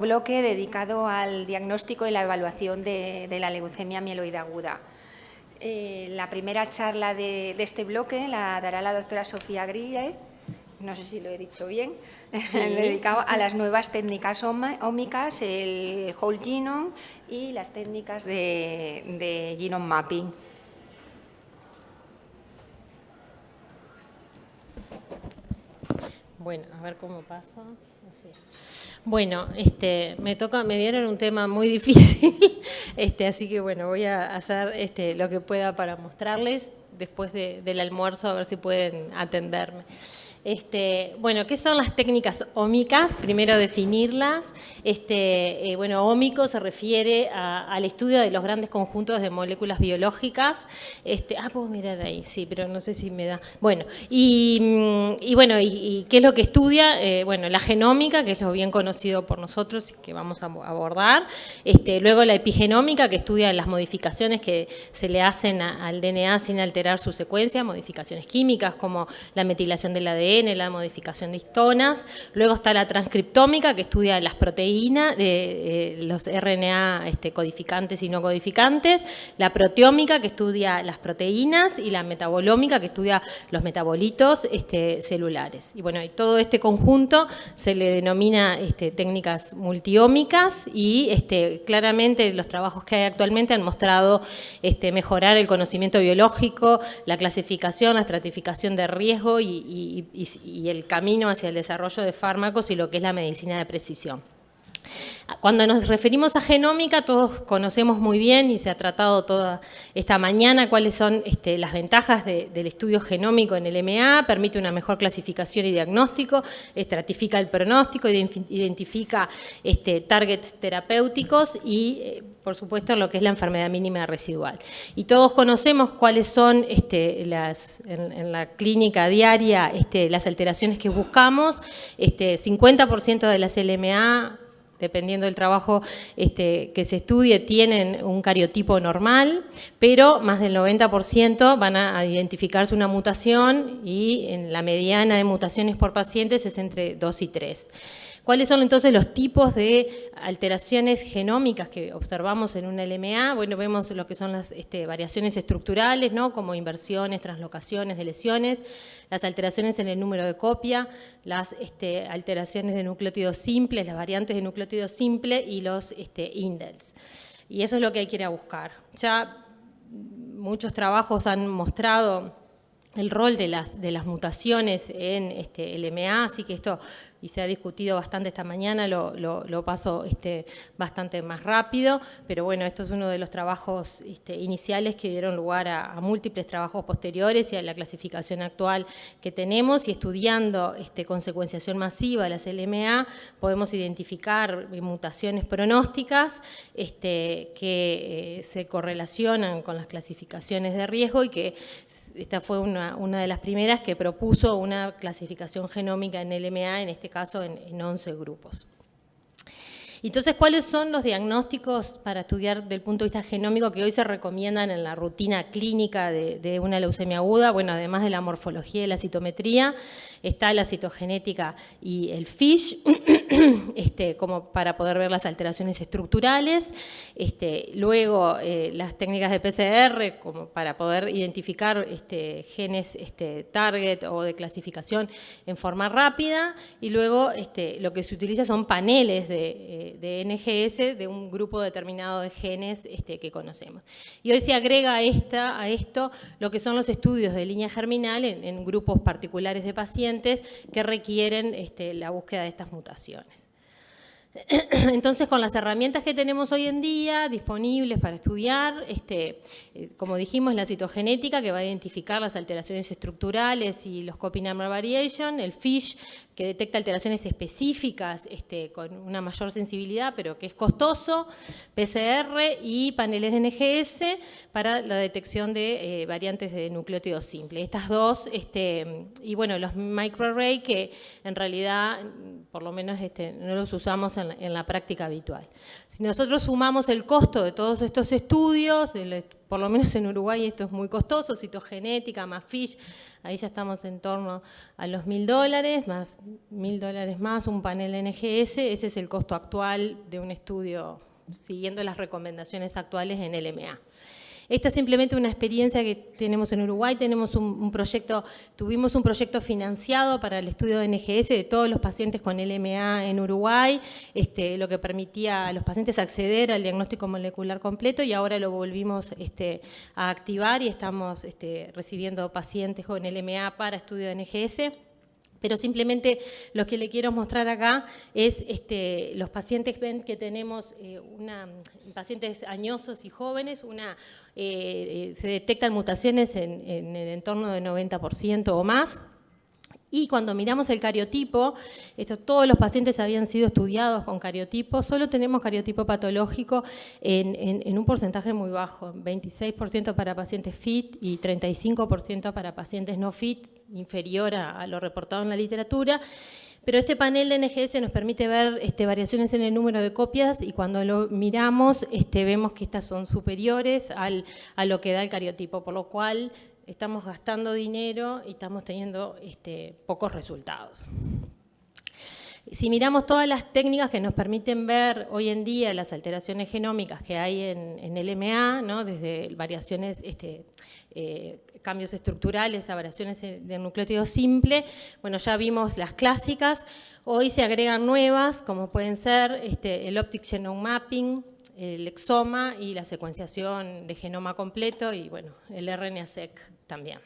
Bloque dedicado al diagnóstico y la evaluación de la leucemia mieloide aguda. La primera charla de este bloque la dará la doctora Sofía Grille, no sé si lo he dicho bien, sí. Dedicado a las nuevas técnicas ómicas, el whole genome y las técnicas de genome mapping. Bueno, a ver cómo paso. Bueno, me dieron un tema muy difícil, así que bueno, voy a hacer lo que pueda para mostrarles después del almuerzo, a ver si pueden atenderme. Bueno, ¿qué son las técnicas ómicas? Primero definirlas. Bueno, ómico se refiere al estudio de los grandes conjuntos de moléculas biológicas. Puedo mirar ahí, sí, pero no sé si me da. Bueno, ¿y qué es lo que estudia? Bueno, la genómica, que es lo bien conocido por nosotros y que vamos a abordar. Luego la epigenómica, que estudia las modificaciones que se le hacen al DNA sin alterar su secuencia, modificaciones químicas como la metilación del ADN, la modificación de histonas. Luego está la transcriptómica, que estudia las proteínas, los RNA codificantes y no codificantes. La proteómica, que estudia las proteínas. Y la metabolómica, que estudia los metabolitos celulares. Y bueno, y todo este conjunto se le denomina técnicas multiómicas y claramente los trabajos que hay actualmente han mostrado mejorar el conocimiento biológico, la clasificación, la estratificación de riesgo y el camino hacia el desarrollo de fármacos y lo que es la medicina de precisión. Cuando nos referimos a genómica, todos conocemos muy bien y se ha tratado toda esta mañana cuáles son las ventajas del estudio genómico en el MA, permite una mejor clasificación y diagnóstico, estratifica el pronóstico, identifica targets terapéuticos y, por supuesto, lo que es la enfermedad mínima residual. Y todos conocemos cuáles son en la clínica diaria las alteraciones que buscamos. 50% de las LMA, dependiendo del trabajo que se estudie, tienen un cariotipo normal, pero más del 90% van a identificarse una mutación y en la mediana de mutaciones por pacientes es entre 2 y 3. ¿Cuáles son entonces los tipos de alteraciones genómicas que observamos en una LMA? Bueno, vemos lo que son las variaciones estructurales, ¿no? Como inversiones, translocaciones de lesiones, las alteraciones en el número de copia, las alteraciones de nucleótidos simples, las variantes de nucleótido simple y los indels. Y eso es lo que hay que ir a buscar. Ya muchos trabajos han mostrado el rol de las mutaciones en LMA, así que esto, y se ha discutido bastante esta mañana, lo paso bastante más rápido, pero bueno, esto es uno de los trabajos iniciales que dieron lugar a múltiples trabajos posteriores y a la clasificación actual que tenemos, y estudiando con secuenciación masiva las LMA podemos identificar mutaciones pronósticas que se correlacionan con las clasificaciones de riesgo, y que esta fue una de las primeras que propuso una clasificación genómica en LMA, en este caso en 11 grupos. Entonces, ¿cuáles son los diagnósticos para estudiar del punto de vista genómico que hoy se recomiendan en la rutina clínica de una leucemia aguda? Bueno, además de la morfología y la citometría, está la citogenética y el FISH, como para poder ver las alteraciones estructurales. Luego, las técnicas de PCR, como para poder identificar genes target o de clasificación en forma rápida. Y luego, lo que se utiliza son paneles de NGS de un grupo determinado de genes que conocemos. Y hoy se agrega a esto lo que son los estudios de línea germinal en grupos particulares de pacientes que requieren la búsqueda de estas mutaciones. Entonces, con las herramientas que tenemos hoy en día disponibles para estudiar, como dijimos, la citogenética, que va a identificar las alteraciones estructurales y los copy number variation, el FISH, que detecta alteraciones específicas con una mayor sensibilidad, pero que es costoso, PCR y paneles de NGS para la detección de variantes de nucleótido simple. Estas dos, y bueno, los microarray, que en realidad, por lo menos no los usamos en la práctica habitual. Si nosotros sumamos el costo de todos estos estudios, por lo menos en Uruguay esto es muy costoso, citogenética más FISH, ahí ya estamos en torno a los $1.000, más $1.000 más un panel de NGS, ese es el costo actual de un estudio siguiendo las recomendaciones actuales en LMA. Esta es simplemente una experiencia que tenemos en Uruguay. Tenemos tuvimos un proyecto financiado para el estudio de NGS de todos los pacientes con LMA en Uruguay, lo que permitía a los pacientes acceder al diagnóstico molecular completo, y ahora lo volvimos a activar y estamos recibiendo pacientes con LMA para estudio de NGS. Pero simplemente lo que le quiero mostrar acá es, los pacientes, ven que tenemos pacientes añosos y jóvenes, se detectan mutaciones en el entorno del 90% o más. Y cuando miramos el cariotipo, todos los pacientes habían sido estudiados con cariotipo, solo tenemos cariotipo patológico en un porcentaje muy bajo, 26% para pacientes FIT y 35% para pacientes no FIT, inferior a lo reportado en la literatura. Pero este panel de NGS nos permite ver variaciones en el número de copias, y cuando lo miramos vemos que estas son superiores a lo que da el cariotipo, por lo cual estamos gastando dinero y estamos teniendo pocos resultados. Si miramos todas las técnicas que nos permiten ver hoy en día las alteraciones genómicas que hay en LMA, ¿no? Desde variaciones, cambios estructurales a variaciones del nucleótido simple, bueno, ya vimos las clásicas. Hoy se agregan nuevas, como pueden ser el Optic Genome Mapping, el exoma y la secuenciación de genoma completo, y bueno, el RNA-seq también.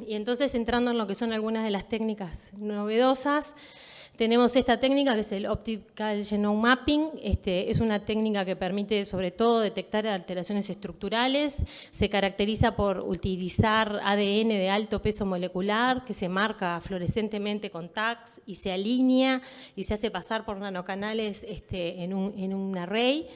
Y entonces, entrando en lo que son algunas de las técnicas novedosas, tenemos esta técnica que es el Optical Genome Mapping. Es una técnica que permite sobre todo detectar alteraciones estructurales, se caracteriza por utilizar ADN de alto peso molecular que se marca fluorescentemente con tags y se alinea y se hace pasar por nanocanales en un array.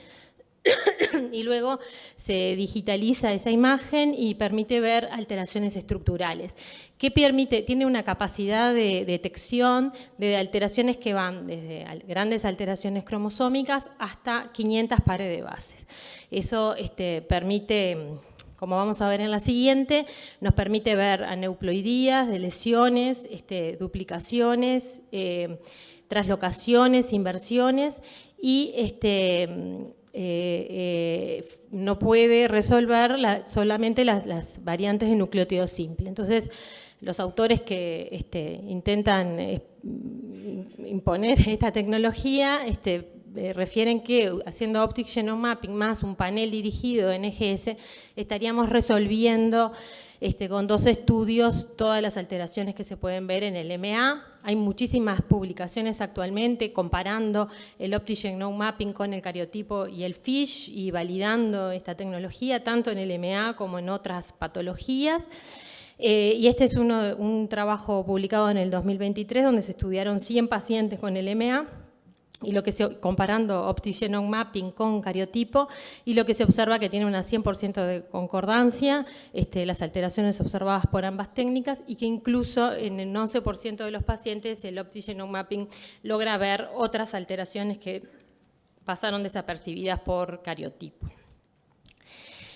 Y luego se digitaliza esa imagen y permite ver alteraciones estructurales. ¿Qué permite? Tiene una capacidad de detección de alteraciones que van desde grandes alteraciones cromosómicas hasta 500 pares de bases. Eso permite, como vamos a ver en la siguiente, nos permite ver aneuploidías de lesiones, duplicaciones, traslocaciones, inversiones, y no puede resolver solamente las variantes de nucleótido simple. Entonces, los autores que intentan imponer esta tecnología refieren que haciendo Optic Genome Mapping más un panel dirigido de NGS estaríamos resolviendo con 2 estudios todas las alteraciones que se pueden ver en el LMA. Hay muchísimas publicaciones actualmente comparando el Optic Genome Mapping con el cariotipo y el FISH y validando esta tecnología tanto en el LMA como en otras patologías. Y este es un trabajo publicado en el 2023 donde se estudiaron 100 pacientes con el LMA, y comparando Optic Genome Mapping con cariotipo, y lo que se observa que tiene una 100% de concordancia, las alteraciones observadas por ambas técnicas, y que incluso en el 11% de los pacientes el Optic Genome Mapping logra ver otras alteraciones que pasaron desapercibidas por cariotipo.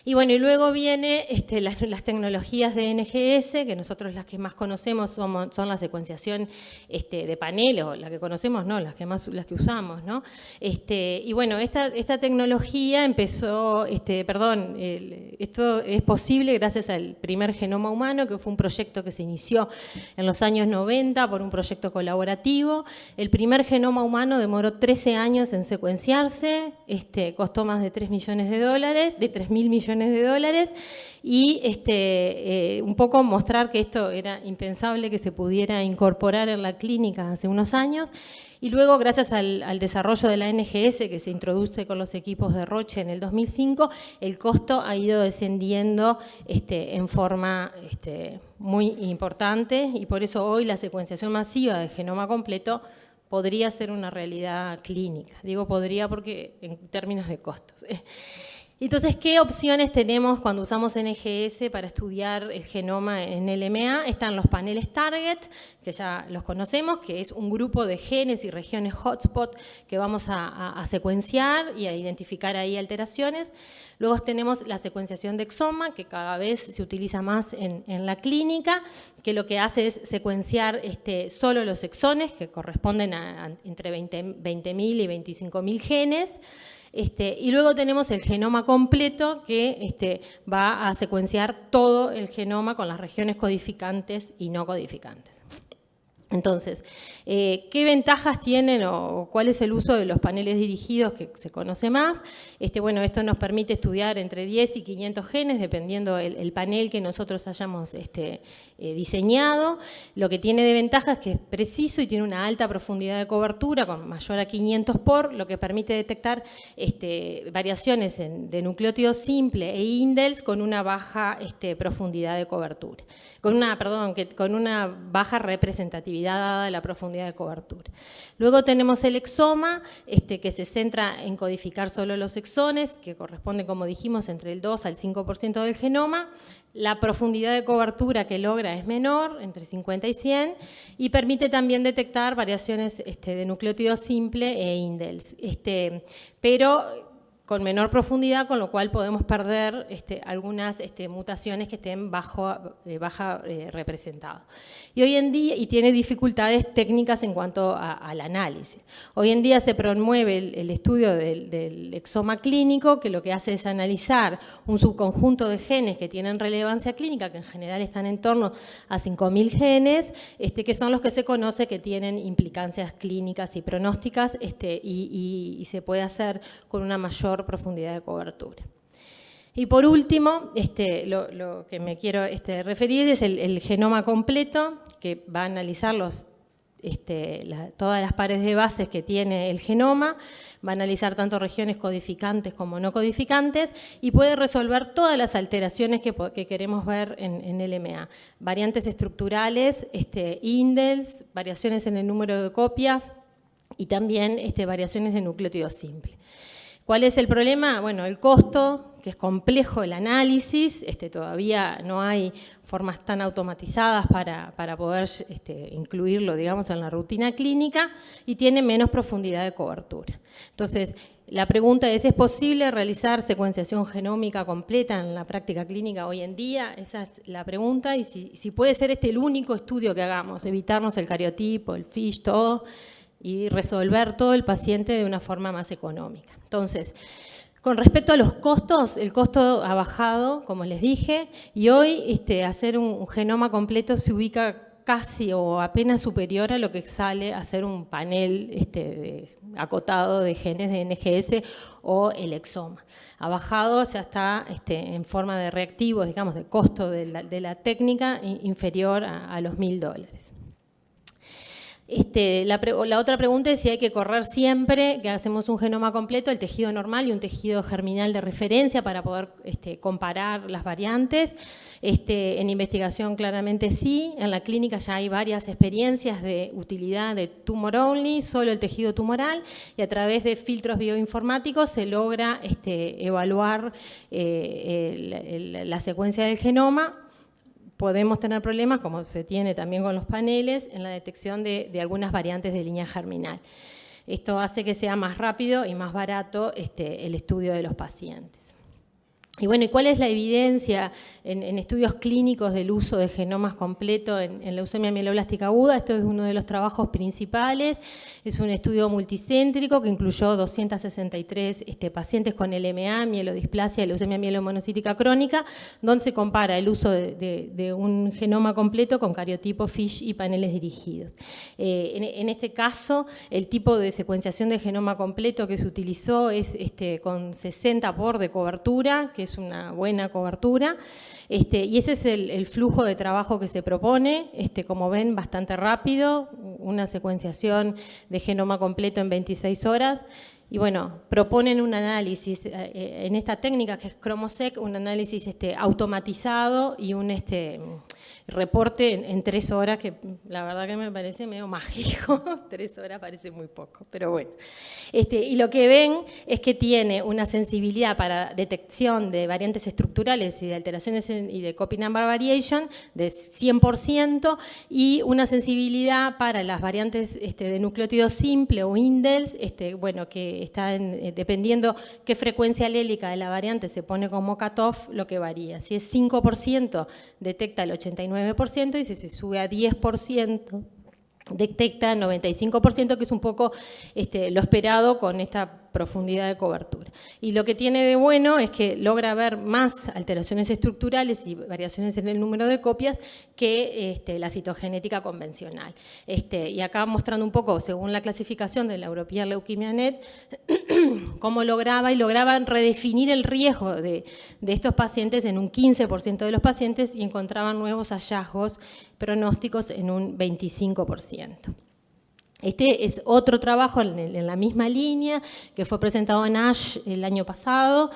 Y bueno, y luego viene las tecnologías de NGS, que nosotros las que más conocemos son la secuenciación de panel, o la que conocemos, no, las que usamos, ¿no? Y bueno, esta tecnología empezó, esto es posible gracias al primer genoma humano, que fue un proyecto que se inició en los años 90 por un proyecto colaborativo. El primer genoma humano demoró 13 años en secuenciarse, costó más de $3 millones, de 3.000 millones de dólares, y un poco mostrar que esto era impensable que se pudiera incorporar en la clínica hace unos años. Y luego, gracias al desarrollo de la NGS que se introduce con los equipos de Roche en el 2005, el costo ha ido descendiendo en forma muy importante, y por eso hoy la secuenciación masiva de genoma completo podría ser una realidad clínica. Digo podría porque en términos de costos. Entonces, ¿qué opciones tenemos cuando usamos NGS para estudiar el genoma en LMA? Están los paneles Target, que ya los conocemos, que es un grupo de genes y regiones hotspot que vamos a secuenciar y a identificar ahí alteraciones. Luego tenemos la secuenciación de exoma, que cada vez se utiliza más en la clínica, que lo que hace es secuenciar solo los exones, que corresponden a entre 20.000 y 25.000 genes. Y luego tenemos el genoma completo, que va a secuenciar todo el genoma con las regiones codificantes y no codificantes. Entonces, ¿qué ventajas tienen o cuál es el uso de los paneles dirigidos que se conoce más? Bueno, esto nos permite estudiar entre 10 y 500 genes, dependiendo el panel que nosotros hayamos diseñado. Lo que tiene de ventaja es que es preciso y tiene una alta profundidad de cobertura, con mayor a 500 por, lo que permite detectar variaciones de nucleótido simple e indels con una baja profundidad de cobertura. Con una baja representatividad dada la profundidad de cobertura. Luego tenemos el exoma, que se centra en codificar solo los exones, que corresponde, como dijimos, entre el 2 al 5% del genoma. La profundidad de cobertura que logra es menor, entre 50 y 100, y permite también detectar variaciones de nucleótido simple e indels. Pero con menor profundidad, con lo cual podemos perder algunas mutaciones que estén baja representado. Y hoy en día, y tiene dificultades técnicas en cuanto al análisis. Hoy en día se promueve el estudio del exoma clínico, que lo que hace es analizar un subconjunto de genes que tienen relevancia clínica, que en general están en torno a 5.000 genes, que son los que se conoce que tienen implicancias clínicas y pronósticas, y se puede hacer con una mayor profundidad de cobertura. Y por último, lo que me quiero referir es el genoma completo, que va a analizar todas las pares de bases que tiene el genoma, va a analizar tanto regiones codificantes como no codificantes y puede resolver todas las alteraciones que queremos ver en LMA. Variantes estructurales, indels, variaciones en el número de copia y también variaciones de nucleótido simple. ¿Cuál es el problema? Bueno, el costo, que es complejo el análisis, todavía no hay formas tan automatizadas para poder incluirlo, digamos, en la rutina clínica, y tiene menos profundidad de cobertura. Entonces, la pregunta es posible realizar secuenciación genómica completa en la práctica clínica hoy en día? Esa es la pregunta, y si puede ser el único estudio que hagamos, evitarnos el cariotipo, el FISH, todo, y resolver todo el paciente de una forma más económica. Entonces, con respecto a los costos, el costo ha bajado, como les dije, y hoy hacer un genoma completo se ubica casi o apenas superior a lo que sale hacer un panel acotado de genes de NGS o el exoma. Ha bajado, ya está en forma de reactivos, digamos, de costo de la técnica inferior a los $1.000. La otra pregunta es si hay que correr siempre, que hacemos un genoma completo, el tejido normal y un tejido germinal de referencia para poder comparar las variantes. En investigación claramente sí, en la clínica ya hay varias experiencias de utilidad de tumor only, solo el tejido tumoral, y a través de filtros bioinformáticos se logra evaluar la secuencia del genoma. Podemos tener problemas, como se tiene también con los paneles, en la detección de algunas variantes de línea germinal. Esto hace que sea más rápido y más barato el estudio de los pacientes. Y bueno, ¿y cuál es la evidencia en estudios clínicos del uso de genomas completos en leucemia mieloblástica aguda? Esto es uno de los trabajos principales. Es un estudio multicéntrico que incluyó 263 pacientes con LMA, mielodisplasia y leucemia mielomonocítica crónica, donde se compara el uso de un genoma completo con cariotipo, FISH y paneles dirigidos. En este caso, el tipo de secuenciación de genoma completo que se utilizó es con 60 por de cobertura, que es una buena cobertura, y ese es el flujo de trabajo que se propone, como ven, bastante rápido, una secuenciación de genoma completo en 26 horas, y bueno, proponen un análisis en esta técnica que es ChromoSeq, un análisis automatizado y reporte en 3 horas, que la verdad que me parece medio mágico. 3 horas parece muy poco, pero bueno. Y lo que ven es que tiene una sensibilidad para detección de variantes estructurales y de alteraciones y de copy number variation de 100% y una sensibilidad para las variantes de nucleótido simple o indels, bueno, que está dependiendo qué frecuencia alélica de la variante se pone como cutoff, lo que varía. Si es 5%, detecta el 89%, y si se sube a 10%, detecta el 95%, que es un poco lo esperado con esta profundidad de cobertura. Y lo que tiene de bueno es que logra ver más alteraciones estructurales y variaciones en el número de copias que la citogenética convencional. Y acá mostrando un poco, según la clasificación de la European Leukemia Net, cómo lograban redefinir el riesgo de estos pacientes en un 15% de los pacientes y encontraban nuevos hallazgos pronósticos en un 25%. Este es otro trabajo en la misma línea que fue presentado en ASH el año pasado,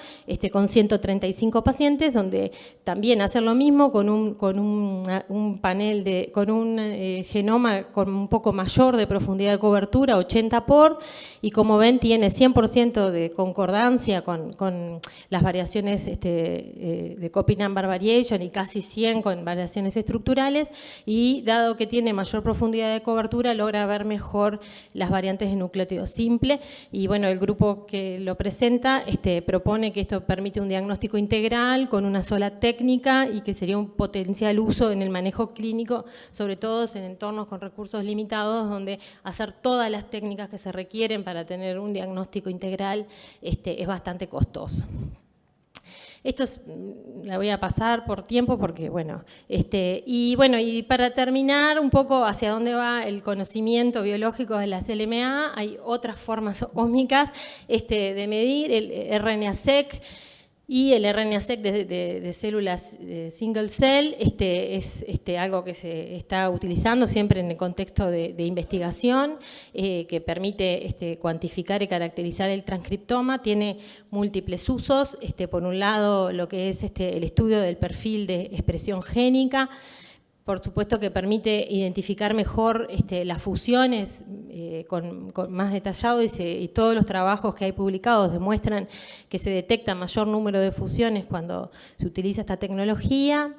con 135 pacientes, donde también hacen lo mismo con un panel con un genoma con un poco mayor de profundidad de cobertura, 80 por, y como ven tiene 100% de concordancia con las variaciones de copy number variation y casi 100 con variaciones estructurales, y dado que tiene mayor profundidad de cobertura logra ver mejor las variantes de nucleótido simple. Y bueno, el grupo que lo presenta propone que esto permite un diagnóstico integral con una sola técnica y que sería un potencial uso en el manejo clínico, sobre todo en entornos con recursos limitados, donde hacer todas las técnicas que se requieren para tener un diagnóstico integral es bastante costoso. Esto la voy a pasar por tiempo porque, bueno, y para terminar un poco hacia dónde va el conocimiento biológico de las LMA, hay otras formas ómicas de medir, el RNA-seq y el RNA-seq de células single cell, es algo que se está utilizando siempre en el contexto de investigación, que permite cuantificar y caracterizar el transcriptoma. Tiene múltiples usos, por un lado lo que es el estudio del perfil de expresión génica. Por supuesto que permite identificar mejor las fusiones con más detallado, y todos los trabajos que hay publicados demuestran que se detecta mayor número de fusiones cuando se utiliza esta tecnología.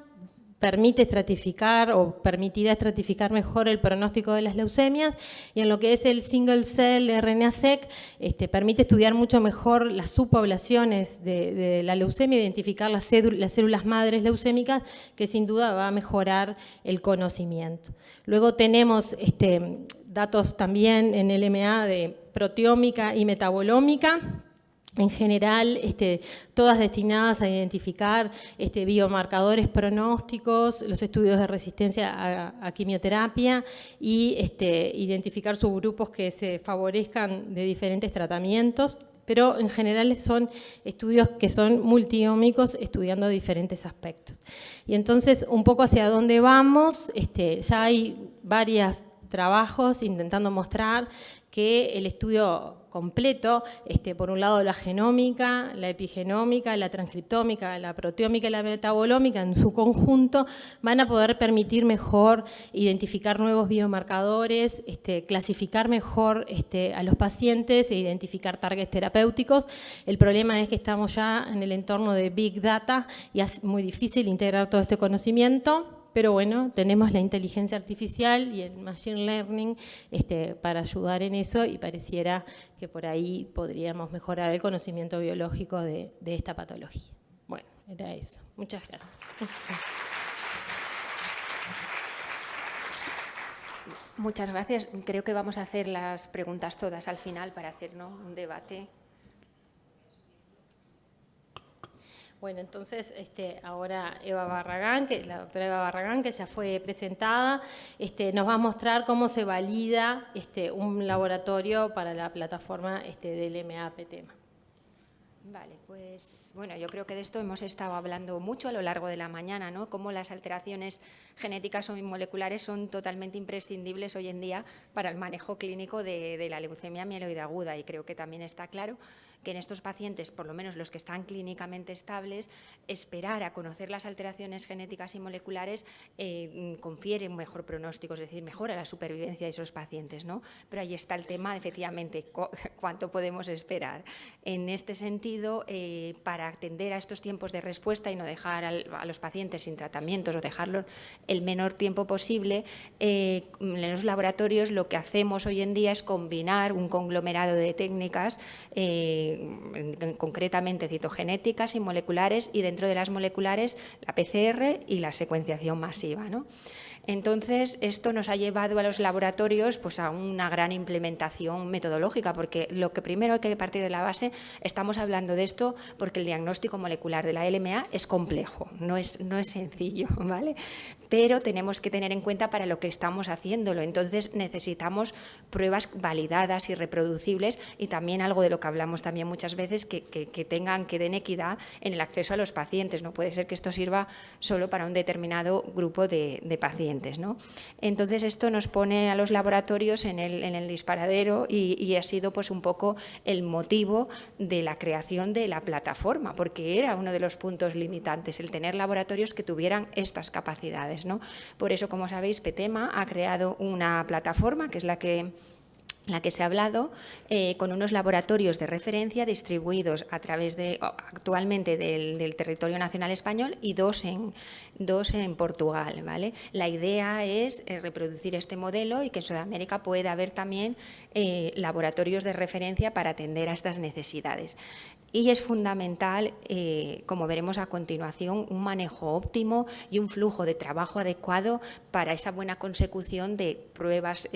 Permite estratificar o permitirá estratificar mejor el pronóstico de las leucemias, y en lo que es el single cell RNA-seq permite estudiar mucho mejor las subpoblaciones de la leucemia, identificar las células madres leucémicas, que sin duda va a mejorar el conocimiento. Luego tenemos datos también en LMA de proteómica y metabolómica, en general, todas destinadas a identificar biomarcadores pronósticos, los estudios de resistencia a quimioterapia y identificar subgrupos que se favorezcan de diferentes tratamientos, pero en general son estudios que son multiómicos, estudiando diferentes aspectos. Y entonces, un poco hacia dónde vamos, ya hay varios trabajos intentando mostrar que el estudio completo, por un lado la genómica, la epigenómica, la transcriptómica, la proteómica y la metabolómica en su conjunto van a poder permitir mejor identificar nuevos biomarcadores, clasificar mejor a los pacientes e identificar targets terapéuticos. El problema es que estamos ya en el entorno de Big Data y es muy difícil integrar todo este conocimiento. Pero bueno, tenemos la inteligencia artificial y el machine learning para ayudar en eso, y pareciera que por ahí podríamos mejorar el conocimiento biológico de esta patología. Bueno, era eso. Muchas gracias. Muchas gracias. Creo que vamos a hacer las preguntas todas al final para hacer, ¿no?, un debate. Bueno, entonces ahora Eva Barragán, la doctora Eva Barragán, que ya fue presentada, nos va a mostrar cómo se valida un laboratorio para la plataforma del LMA-PTEMA. Vale, pues bueno, yo creo que de esto hemos estado hablando mucho a lo largo de la mañana, ¿no? Cómo las alteraciones genéticas o moleculares son totalmente imprescindibles hoy en día para el manejo clínico de la leucemia mieloide aguda, y creo que también está claro que en estos pacientes, por lo menos los que están clínicamente estables, esperar a conocer las alteraciones genéticas y moleculares confiere un mejor pronóstico, es decir, mejora la supervivencia de esos pacientes, ¿no? Pero ahí está el tema, efectivamente, cuánto podemos esperar. En este sentido, para atender a estos tiempos de respuesta y no dejar a los pacientes sin tratamientos o dejarlos el menor tiempo posible, en los laboratorios lo que hacemos hoy en día es combinar un conglomerado de técnicas, concretamente citogenéticas y moleculares, y dentro de las moleculares la PCR y la secuenciación masiva, ¿no? Entonces, esto nos ha llevado a los laboratorios pues, a una gran implementación metodológica, porque lo que primero hay que partir de la base, estamos hablando de esto porque el diagnóstico molecular de la LMA es complejo, no es sencillo, ¿vale? Pero tenemos que tener en cuenta para lo que estamos haciéndolo. Entonces, necesitamos pruebas validadas y reproducibles, y también algo de lo que hablamos también muchas veces, que den equidad en el acceso a los pacientes. No puede ser que esto sirva solo para un determinado grupo de pacientes, ¿no? Entonces, esto nos pone a los laboratorios en el disparadero, y ha sido pues un poco el motivo de la creación de la plataforma, porque era uno de los puntos limitantes, el tener laboratorios que tuvieran estas capacidades, ¿no? Por eso, como sabéis, PETEMA ha creado una plataforma, que es la que se ha hablado, con unos laboratorios de referencia distribuidos a través actualmente del territorio nacional español, y dos en Portugal, ¿vale? La idea es reproducir este modelo y que en Sudamérica pueda haber también laboratorios de referencia para atender a estas necesidades. Y es fundamental, como veremos a continuación, un manejo óptimo y un flujo de trabajo adecuado para esa buena consecución de pruebas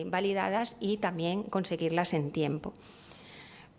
validadas y también conseguirlas en tiempo.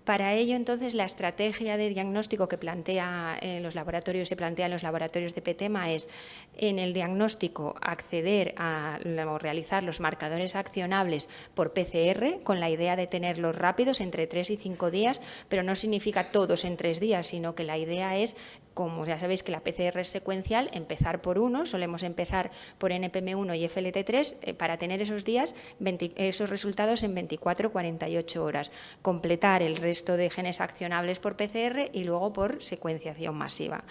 Para ello, entonces, la estrategia de diagnóstico que se plantea en los laboratorios de PETEMA es, en el diagnóstico, acceder o realizar los marcadores accionables por PCR, con la idea de tenerlos rápidos, entre 3 y 5 días, pero no significa todos en 3 días, sino que la idea es, como ya sabéis que la PCR es secuencial, empezar por uno, solemos empezar por NPM1 y FLT3 para tener esos resultados en 24-48 horas, completar el resto de genes accionables por PCR y luego por secuenciación masiva.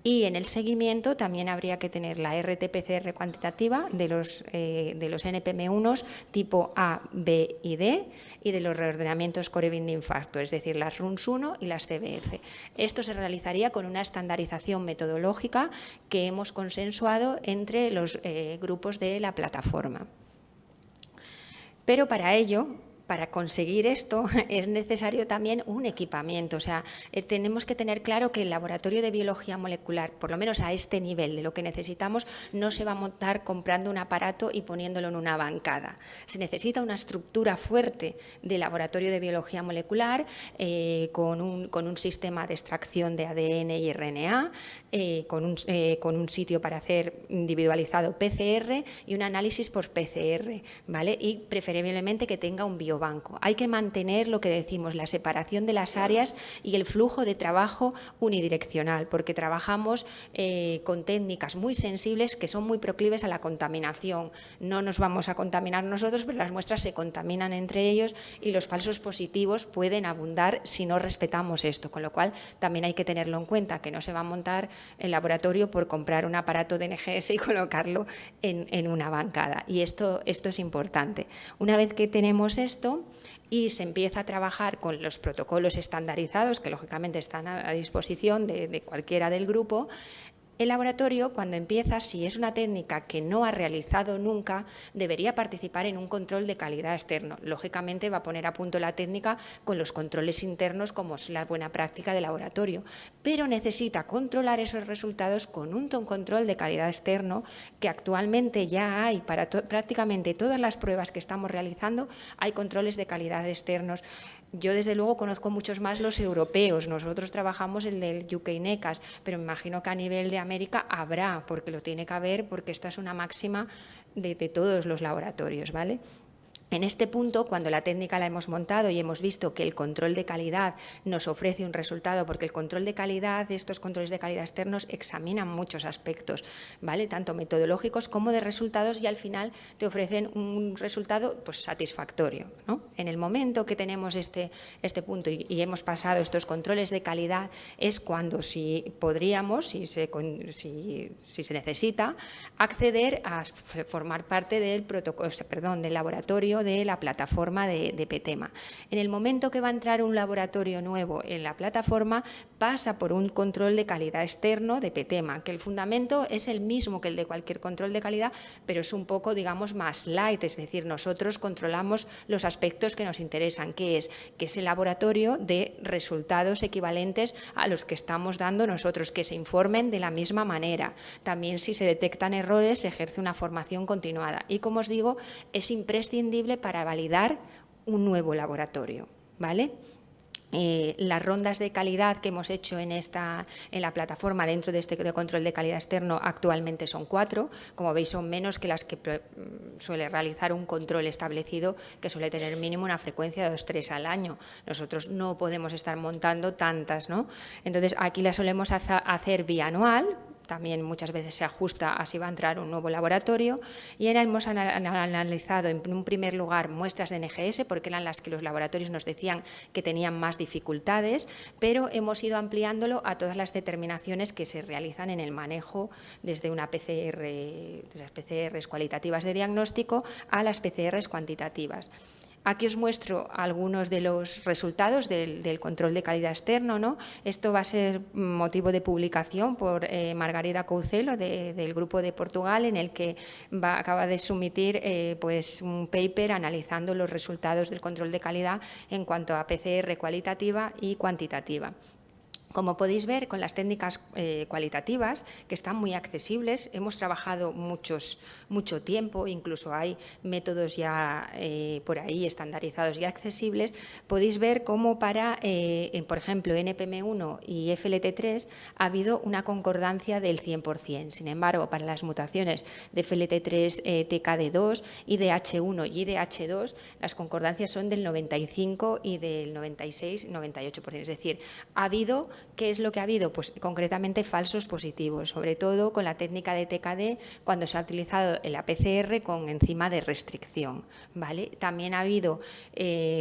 Y en el seguimiento también habría que tener la RT-PCR cuantitativa de los NPM1 tipo A, B y D, y de los reordenamientos Core-Binding de infarto, es decir, las RUNS1 y las CBF. Esto se realizaría con una estandarización metodológica que hemos consensuado entre los grupos de la plataforma. Pero para ello, para conseguir esto, es necesario también un equipamiento. O sea, tenemos que tener claro que el laboratorio de biología molecular, por lo menos a este nivel de lo que necesitamos, no se va a montar comprando un aparato y poniéndolo en una bancada. Se necesita una estructura fuerte de laboratorio de biología molecular, con un sistema de extracción de ADN y RNA, con un sitio para hacer individualizado PCR y un análisis por PCR, ¿vale? Y preferiblemente que tenga un biobanco. Hay que mantener lo que decimos, la separación de las áreas y el flujo de trabajo unidireccional, porque trabajamos con técnicas muy sensibles que son muy proclives a la contaminación. No nos vamos a contaminar nosotros, pero las muestras se contaminan entre ellos y los falsos positivos pueden abundar si no respetamos esto, con lo cual también hay que tenerlo en cuenta, que no se va a montar el laboratorio por comprar un aparato de NGS y colocarlo en una bancada. Y esto es importante. Una vez que tenemos esto y se empieza a trabajar con los protocolos estandarizados, que lógicamente están a disposición de cualquiera del grupo, el laboratorio, cuando empieza, si es una técnica que no ha realizado nunca, debería participar en un control de calidad externo. Lógicamente va a poner a punto la técnica con los controles internos, como es la buena práctica de laboratorio, pero necesita controlar esos resultados con un control de calidad externo que actualmente ya hay para prácticamente todas las pruebas que estamos realizando, hay controles de calidad externos. Yo, desde luego, conozco muchos más los europeos. Nosotros trabajamos el del UK-NECAS, pero me imagino que a nivel de América habrá, porque lo tiene que haber, porque esta es una máxima de todos los laboratorios, ¿vale? En este punto, cuando la técnica la hemos montado y hemos visto que el control de calidad nos ofrece un resultado, porque el control de calidad, estos controles de calidad externos examinan muchos aspectos, ¿vale? Tanto metodológicos como de resultados, y al final te ofrecen un resultado pues, satisfactorio, ¿no? En el momento que tenemos este punto y hemos pasado estos controles de calidad es cuando si podríamos, si se necesita, acceder a formar parte del protocolo, del laboratorio de la plataforma de PTEMA. En el momento que va a entrar un laboratorio nuevo en la plataforma, pasa por un control de calidad externo de PTEMA, que el fundamento es el mismo que el de cualquier control de calidad, pero es un poco, digamos, más light, es decir, nosotros controlamos los aspectos que nos interesan, que es el laboratorio de resultados equivalentes a los que estamos dando nosotros, que se informen de la misma manera. También, si se detectan errores, se ejerce una formación continuada. Y, como os digo, es imprescindible para validar un nuevo laboratorio, ¿vale? Las rondas de calidad que hemos hecho en la plataforma dentro de este control de calidad externo actualmente son 4. Como veis, son menos que las que suele realizar un control establecido, que suele tener mínimo una frecuencia de 2-3 al año. Nosotros no podemos estar montando tantas, ¿no? Entonces, aquí las solemos hacer bianual. También muchas veces se ajusta a si va a entrar un nuevo laboratorio, y hemos analizado en un primer lugar muestras de NGS, porque eran las que los laboratorios nos decían que tenían más dificultades, pero hemos ido ampliándolo a todas las determinaciones que se realizan en el manejo, desde una PCR, desde las PCRs cualitativas de diagnóstico a las PCRs cuantitativas. Aquí os muestro algunos de los resultados del control de calidad externo, ¿no? Esto va a ser motivo de publicación por Margarida Coucelo, del Grupo de Portugal, en el que acaba de submitir pues un paper analizando los resultados del control de calidad en cuanto a PCR cualitativa y cuantitativa. Como podéis ver, con las técnicas cualitativas, que están muy accesibles, hemos trabajado mucho tiempo, incluso hay métodos ya por ahí estandarizados y accesibles. Podéis ver cómo para, por ejemplo, NPM1 y FLT3 ha habido una concordancia del 100%. Sin embargo, para las mutaciones de FLT3, TKD2, IDH1 y IDH2, las concordancias son del 95 y del 96, 98%. Es decir, ha habido... ¿Qué es lo que ha habido? Pues concretamente falsos positivos, sobre todo con la técnica de TKD, cuando se ha utilizado el PCR con enzima de restricción, ¿vale? También ha habido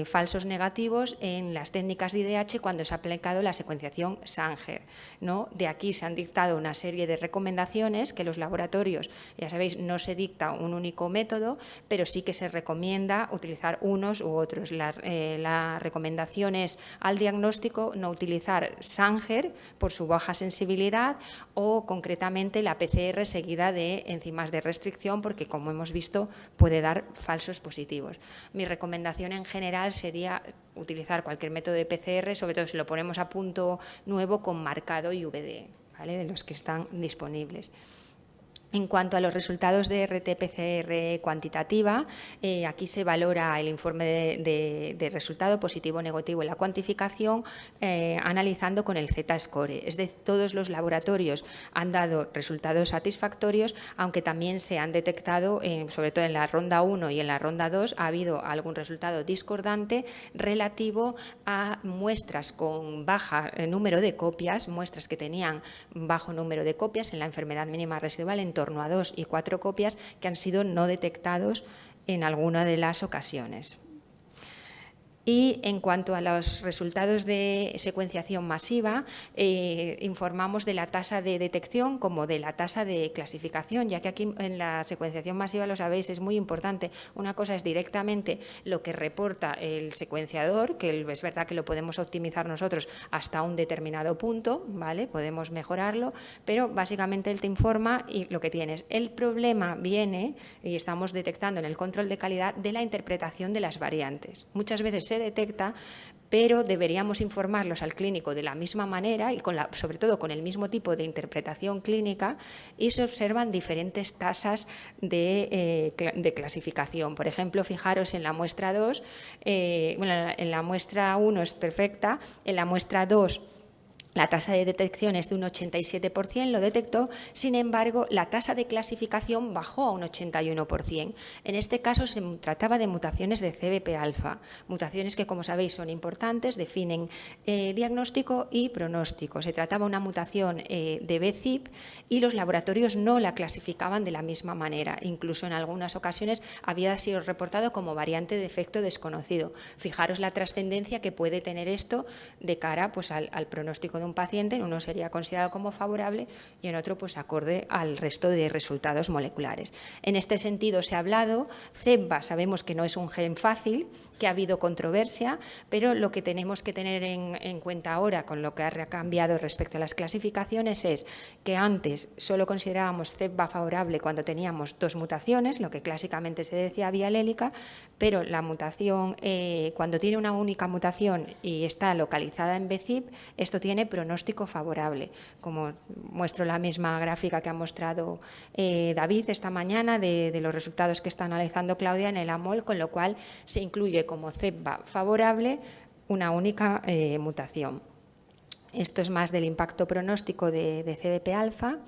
falsos negativos en las técnicas de IDH cuando se ha aplicado la secuenciación Sanger, ¿no? De aquí se han dictado una serie de recomendaciones que los laboratorios, ya sabéis, no se dicta un único método, pero sí que se recomienda utilizar unos u otros. La recomendación es al diagnóstico no utilizar Sanger por su baja sensibilidad, o concretamente la PCR seguida de enzimas de restricción, porque, como hemos visto, puede dar falsos positivos. Mi recomendación en general sería utilizar cualquier método de PCR, sobre todo si lo ponemos a punto nuevo con marcado IVD, ¿vale? De los que están disponibles. En cuanto a los resultados de RT-PCR cuantitativa, aquí se valora el informe de resultado positivo o negativo en la cuantificación, analizando con el Z-score. Es decir, todos los laboratorios han dado resultados satisfactorios, aunque también se han detectado, sobre todo en la ronda 1 y en la ronda 2, ha habido algún resultado discordante relativo a muestras con bajo número de copias, muestras que tenían bajo número de copias en la enfermedad mínima residual, en torno a 2 y 4 copias, que han sido no detectados en alguna de las ocasiones. Y en cuanto a los resultados de secuenciación masiva, informamos de la tasa de detección como de la tasa de clasificación, ya que aquí en la secuenciación masiva, lo sabéis, es muy importante. Una cosa es directamente lo que reporta el secuenciador, que es verdad que lo podemos optimizar nosotros hasta un determinado punto, ¿vale? Podemos mejorarlo, pero básicamente él te informa y lo que tienes. El problema viene, y estamos detectando en el control de calidad, de la interpretación de las variantes. Muchas veces se detecta, pero deberíamos informarlos al clínico de la misma manera y sobre todo con el mismo tipo de interpretación clínica, y se observan diferentes tasas de clasificación. Por ejemplo, fijaros en la muestra 2, en la muestra 1 es perfecta, en la muestra 2 La tasa de detección es de un 87%, lo detectó, sin embargo, la tasa de clasificación bajó a un 81%. En este caso se trataba de mutaciones de CBP-alfa, mutaciones que, como sabéis, son importantes, definen diagnóstico y pronóstico. Se trataba de una mutación de BCIP y los laboratorios no la clasificaban de la misma manera. Incluso en algunas ocasiones había sido reportado como variante de efecto desconocido. Fijaros la trascendencia que puede tener esto de cara pues, al pronóstico de un paciente. En uno sería considerado como favorable y en otro pues acorde al resto de resultados moleculares. En este sentido se ha hablado, CEBVA sabemos que no es un gen fácil, que ha habido controversia, pero lo que tenemos que tener en cuenta ahora con lo que ha cambiado respecto a las clasificaciones es que antes solo considerábamos CEBVA favorable cuando teníamos 2 mutaciones, lo que clásicamente se decía vía alélica, pero la mutación, cuando tiene una única mutación y está localizada en BCIP, esto tiene pronóstico favorable, como muestro la misma gráfica que ha mostrado David esta mañana de los resultados que está analizando Claudia en el AMOL, con lo cual se incluye como CEBVA favorable una única mutación. Esto es más del impacto pronóstico de CBP-alfa.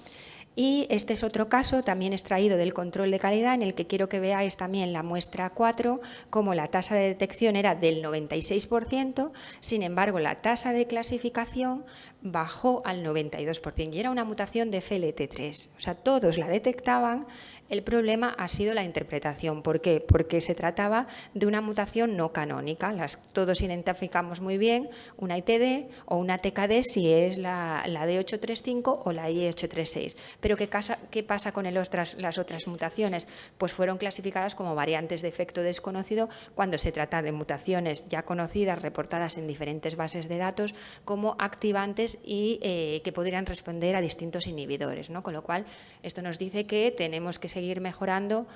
Y este es otro caso, también extraído del control de calidad, en el que quiero que veáis también la muestra 4, como la tasa de detección era del 96%, sin embargo, la tasa de clasificación bajó al 92%, y era una mutación de FLT3. O sea, todos la detectaban, el problema ha sido la interpretación. ¿Por qué? Porque se trataba de una mutación no canónica. Todos identificamos muy bien una ITD o una TKD si es la D835 o la I836. Pero ¿qué pasa con las otras mutaciones? Pues fueron clasificadas como variantes de efecto desconocido cuando se trata de mutaciones ya conocidas, reportadas en diferentes bases de datos, como activantes y que podrían responder a distintos inhibidores, ¿no? Con lo cual, esto nos dice que tenemos que seguir mejorando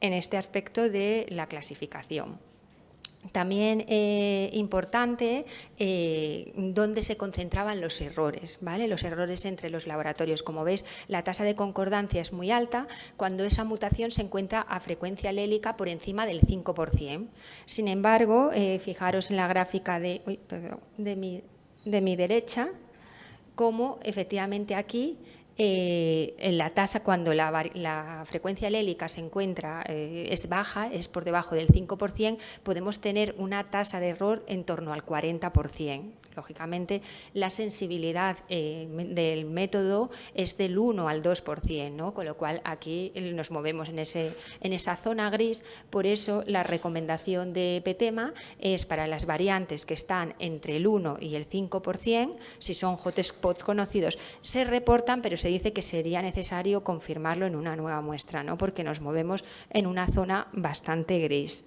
en este aspecto de la clasificación. También importante dónde se concentraban los errores, ¿vale? Los errores entre los laboratorios. Como veis, la tasa de concordancia es muy alta cuando esa mutación se encuentra a frecuencia alélica por encima del 5%. Sin embargo, fijaros en la gráfica de mi derecha, cómo efectivamente aquí en la tasa, cuando la frecuencia alélica se encuentra, es baja, es por debajo del 5%, podemos tener una tasa de error en torno al 40%. Lógicamente, la sensibilidad del método es del 1 al 2%, ¿no? Con lo cual aquí nos movemos en esa zona gris. Por eso la recomendación de PTEMA es para las variantes que están entre el 1 y el 5%, si son hotspots conocidos, se reportan, pero se dice que sería necesario confirmarlo en una nueva muestra, ¿no? Porque nos movemos en una zona bastante gris.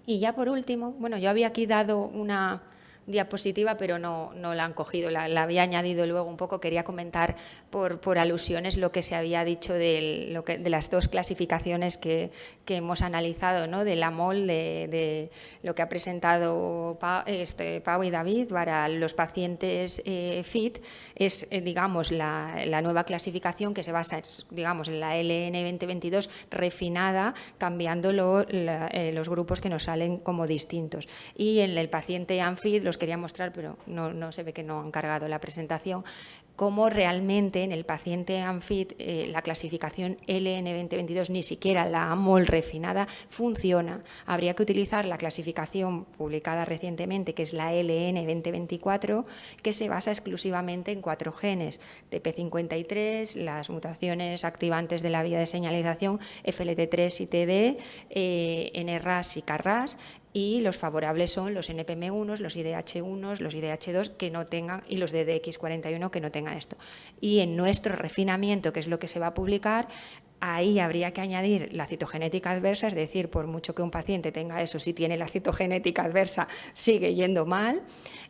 Y ya por último, bueno, yo había aquí dado una diapositiva, pero no la han cogido, la había añadido luego un poco. Quería comentar por alusiones lo que se había dicho de las 2 clasificaciones que hemos analizado, ¿no? Del AMOL, de lo que ha presentado Pau y David para los pacientes FIT, es, digamos, la nueva clasificación que se basa, digamos, en la LN 2022 refinada, cambiando los grupos que nos salen como distintos. Y en el paciente ANFIT los quería mostrar, pero no se ve que no han cargado la presentación, cómo realmente en el paciente ANFIT la clasificación LN 2022, ni siquiera la AMOL refinada, funciona. Habría que utilizar la clasificación publicada recientemente, que es la LN 2024, que se basa exclusivamente en 4 genes, TP53, las mutaciones activantes de la vía de señalización, FLT3 y TD, NRAS y KRAS, y los favorables son los NPM1, los IDH1, los IDH2 que no tengan, y los DDX41 que no tengan esto. Y en nuestro refinamiento, que es lo que se va a publicar, ahí habría que añadir la citogenética adversa, es decir, por mucho que un paciente tenga eso, si tiene la citogenética adversa, sigue yendo mal.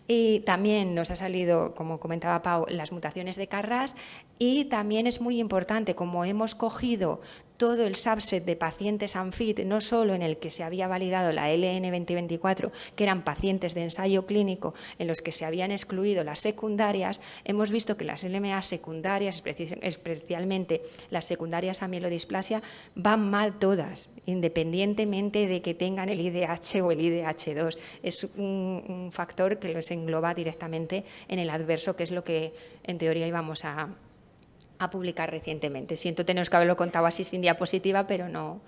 Y también nos ha salido, como comentaba Pau, las mutaciones de KRAS, y también es muy importante, como hemos cogido todo el subset de pacientes ANFIT, no solo en el que se había validado la LN 2024, que eran pacientes de ensayo clínico en los que se habían excluido las secundarias, hemos visto que las LMA secundarias, especialmente las secundarias a mielodisplasia, van mal todas, independientemente de que tengan el IDH o el IDH2. Es un factor que los engloba directamente en el adverso, que es lo que en teoría íbamos a publicar recientemente. Siento teneros que haberlo contado así sin diapositiva, pero no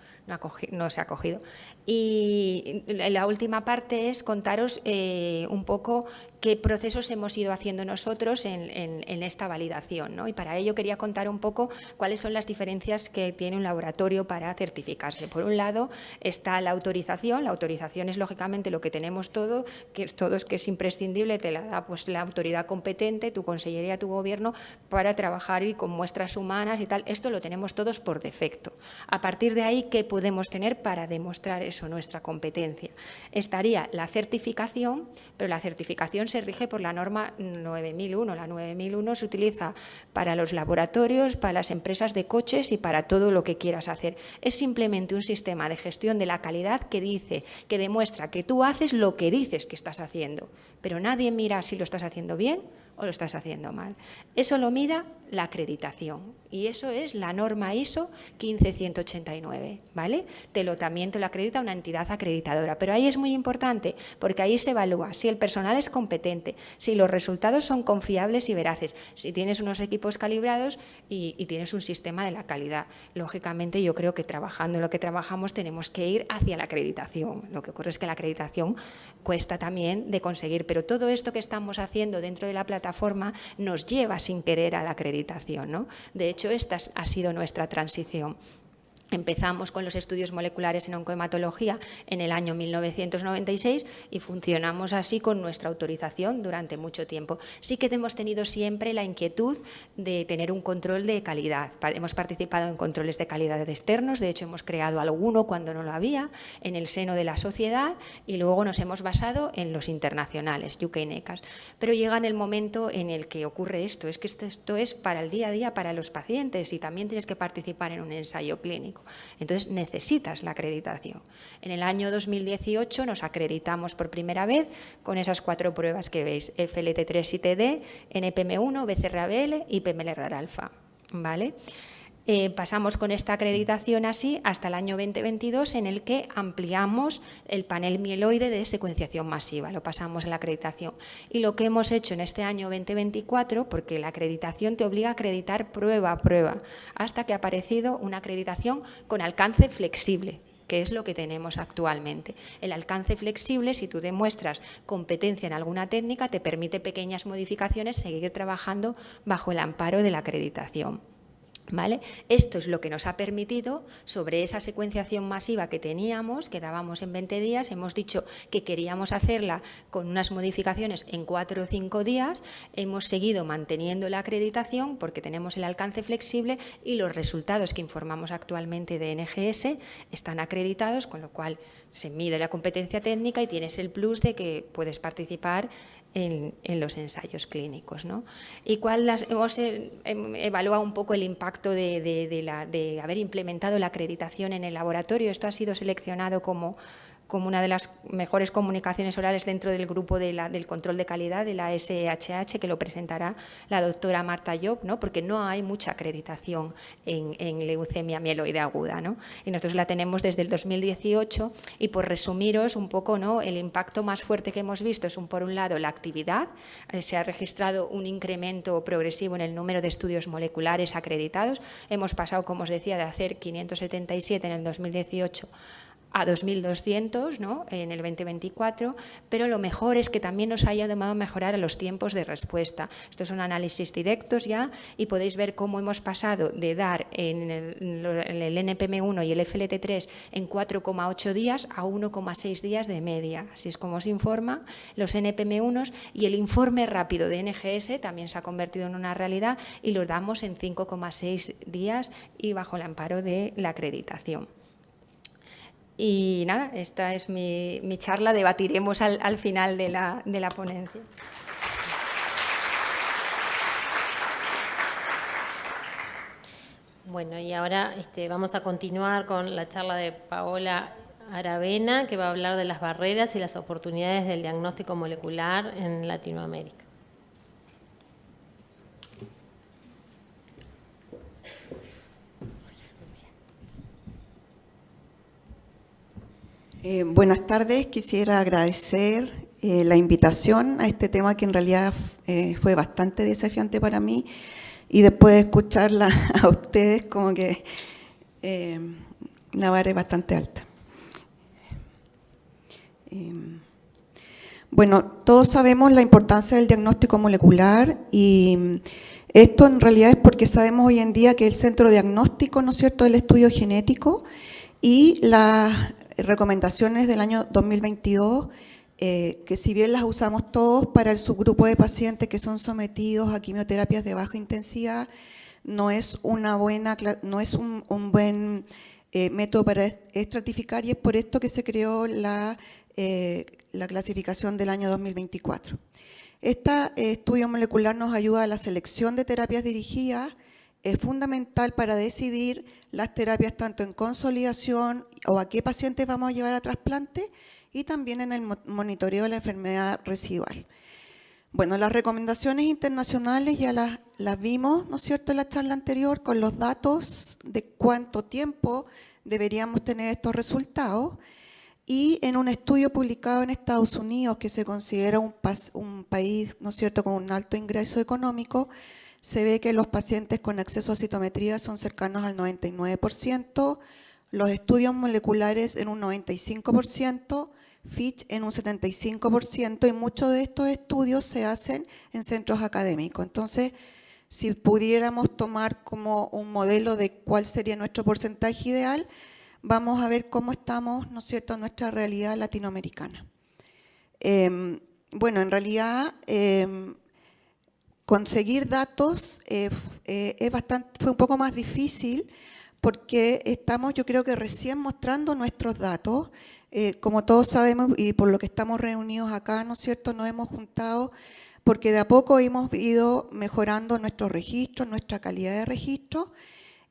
se ha cogido. Y la última parte es contaros un poco qué procesos hemos ido haciendo nosotros en esta validación, ¿no? Y para ello quería contar un poco cuáles son las diferencias que tiene un laboratorio para certificarse. Por un lado está la autorización. La autorización es lógicamente lo que tenemos todos, que es imprescindible, te la da pues la autoridad competente, tu consellería, tu gobierno, para trabajar y con muestras humanas y tal. Esto lo tenemos todos por defecto. A partir de ahí, ¿qué podemos tener para demostrar eso, nuestra competencia? Estaría la certificación, pero la certificación se rige por la norma 9001. La 9001 se utiliza para los laboratorios, para las empresas de coches y para todo lo que quieras hacer. Es simplemente un sistema de gestión de la calidad que dice, que demuestra que tú haces lo que dices que estás haciendo, pero nadie mira si lo estás haciendo bien o lo estás haciendo mal. Eso lo mira la acreditación y eso es la norma ISO 15189, ¿vale? También te lo acredita una entidad acreditadora, pero ahí es muy importante porque ahí se evalúa si el personal es competente, si los resultados son confiables y veraces, si tienes unos equipos calibrados y tienes un sistema de la calidad. Lógicamente yo creo que trabajando en lo que trabajamos tenemos que ir hacia la acreditación. Lo que ocurre es que la acreditación cuesta también de conseguir, pero todo esto que estamos haciendo dentro de la plataforma nos lleva sin querer a la acreditación, ¿no? De hecho, esta ha sido nuestra transición. Empezamos con los estudios moleculares en oncohematología en el año 1996 y funcionamos así con nuestra autorización durante mucho tiempo. Sí que hemos tenido siempre la inquietud de tener un control de calidad. Hemos participado en controles de calidad externos, de hecho hemos creado alguno cuando no lo había, en el seno de la sociedad y luego nos hemos basado en los internacionales, UK NECAS. Pero llega en el momento en el que ocurre esto, es que esto es para el día a día, para los pacientes y también tienes que participar en un ensayo clínico. Entonces necesitas la acreditación. En el año 2018 nos acreditamos por primera vez con esas 4 pruebas que veis, FLT3-ITD, NPM1, BCR-ABL y PMLR-alfa, ¿vale? Pasamos con esta acreditación así hasta el año 2022 en el que ampliamos el panel mieloide de secuenciación masiva, lo pasamos a la acreditación. Y lo que hemos hecho en este año 2024, porque la acreditación te obliga a acreditar prueba a prueba, hasta que ha aparecido una acreditación con alcance flexible, que es lo que tenemos actualmente. El alcance flexible, si tú demuestras competencia en alguna técnica, te permite pequeñas modificaciones, seguir trabajando bajo el amparo de la acreditación. ¿Vale? Esto es lo que nos ha permitido, sobre esa secuenciación masiva que teníamos, que dábamos en 20 días, hemos dicho que queríamos hacerla con unas modificaciones en 4 o 5 días, hemos seguido manteniendo la acreditación porque tenemos el alcance flexible y los resultados que informamos actualmente de NGS están acreditados, con lo cual se mide la competencia técnica y tienes el plus de que puedes participar en los ensayos clínicos, ¿no? Y hemos evaluado un poco el impacto de haber implementado la acreditación en el laboratorio. Esto ha sido seleccionado como una de las mejores comunicaciones orales dentro del grupo del control de calidad de la SHH, que lo presentará la doctora Marta Job, ¿no? Porque no hay mucha acreditación en leucemia mieloide aguda, ¿no? Y nosotros la tenemos desde el 2018 y por resumiros un poco, ¿no? El impacto más fuerte que hemos visto es por un lado la actividad, se ha registrado un incremento progresivo en el número de estudios moleculares acreditados, hemos pasado, como os decía, de hacer 577 en el 2018 a 2.200, ¿no? En el 2024, pero lo mejor es que también nos haya ayudado a mejorar los tiempos de respuesta. Estos son análisis directos ya y podéis ver cómo hemos pasado de dar en el NPM1 y el FLT3 en 4,8 días a 1,6 días de media. Así es como se informa los NPM1 y el informe rápido de NGS también se ha convertido en una realidad y lo damos en 5,6 días y bajo el amparo de la acreditación. Y nada, esta es mi charla, debatiremos al final de la ponencia. Bueno, y ahora vamos a continuar con la charla de Paola Aravena, que va a hablar de las barreras y las oportunidades del diagnóstico molecular en Latinoamérica. Buenas tardes, quisiera agradecer la invitación a este tema que en realidad fue bastante desafiante para mí, y después de escucharla a ustedes como que la vara es bastante alta. Bueno, todos sabemos la importancia del diagnóstico molecular, y esto en realidad es porque sabemos hoy en día que el centro diagnóstico, ¿no es cierto?, del estudio genético y las recomendaciones del año 2022, que si bien las usamos todos para el subgrupo de pacientes que son sometidos a quimioterapias de baja intensidad, no es un buen método para estratificar, y es por esto que se creó la clasificación del año 2024. Este estudio molecular nos ayuda a la selección de terapias dirigidas, es fundamental para decidir las terapias tanto en consolidación o a qué pacientes vamos a llevar a trasplante, y también en el monitoreo de la enfermedad residual. Bueno, las recomendaciones internacionales ya las vimos, ¿no es cierto?, en la charla anterior, con los datos de cuánto tiempo deberíamos tener estos resultados, y en un estudio publicado en Estados Unidos, que se considera un país, ¿no es cierto?, con un alto ingreso económico, se ve que los pacientes con acceso a citometría son cercanos al 99%, los estudios moleculares en un 95%, FISH en un 75%, y muchos de estos estudios se hacen en centros académicos. Entonces, si pudiéramos tomar como un modelo de cuál sería nuestro porcentaje ideal, vamos a ver cómo estamos, ¿no es cierto?, en nuestra realidad latinoamericana. Bueno, en realidad, conseguir datos fue un poco más difícil, porque estamos, yo creo que recién mostrando nuestros datos. Como todos sabemos, y por lo que estamos reunidos acá, ¿no es cierto?, nos hemos juntado porque de a poco hemos ido mejorando nuestros registros, nuestra calidad de registro,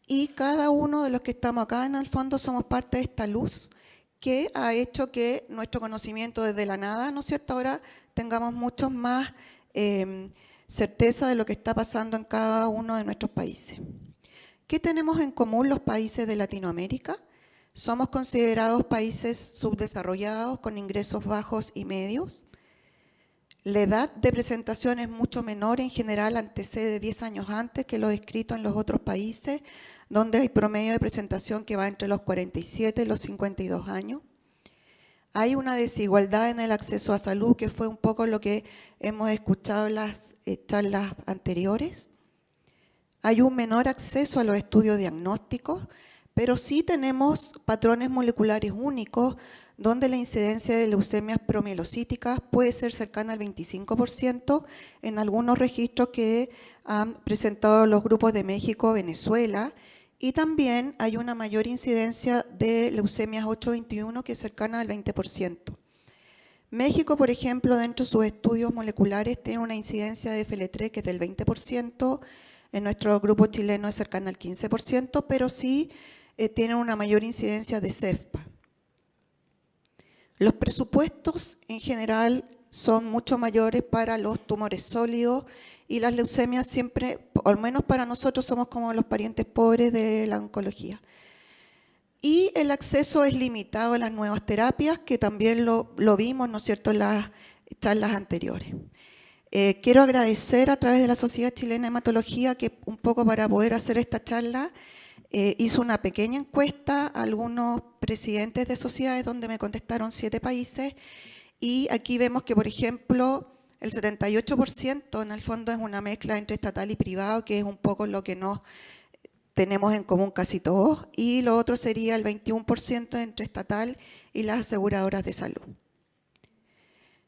y cada uno de los que estamos acá en el fondo somos parte de esta luz que ha hecho que nuestro conocimiento desde la nada, ¿no es cierto?, ahora tengamos mucho más certeza de lo que está pasando en cada uno de nuestros países. ¿Qué tenemos en común los países de Latinoamérica? Somos considerados países subdesarrollados con ingresos bajos y medios. La edad de presentación es mucho menor, en general antecede 10 años antes que lo descrito en los otros países, donde hay promedio de presentación que va entre los 47 y los 52 años. Hay una desigualdad en el acceso a salud, que fue un poco lo que hemos escuchado en las charlas anteriores. Hay un menor acceso a los estudios diagnósticos, pero sí tenemos patrones moleculares únicos, donde la incidencia de leucemias promielocíticas puede ser cercana al 25% en algunos registros que han presentado los grupos de México, Venezuela, y también hay una mayor incidencia de leucemias 821 que es cercana al 20%. México, por ejemplo, dentro de sus estudios moleculares tiene una incidencia de FL3 que es del 20%, en nuestro grupo chileno es cercana al 15%, pero sí tienen una mayor incidencia de CEFPA. Los presupuestos en general son mucho mayores para los tumores sólidos, y las leucemias siempre, al menos para nosotros, somos como los parientes pobres de la oncología. Y el acceso es limitado a las nuevas terapias, que también lo vimos, ¿no es cierto?, en las charlas anteriores. Quiero agradecer a través de la Sociedad Chilena de Hematología, que un poco para poder hacer esta charla, hizo una pequeña encuesta a algunos presidentes de sociedades, donde me contestaron 7 países, y aquí vemos que, por ejemplo, el 78% en el fondo es una mezcla entre estatal y privado, que es un poco lo que nos tenemos en común casi todos, y lo otro sería el 21% entre estatal y las aseguradoras de salud.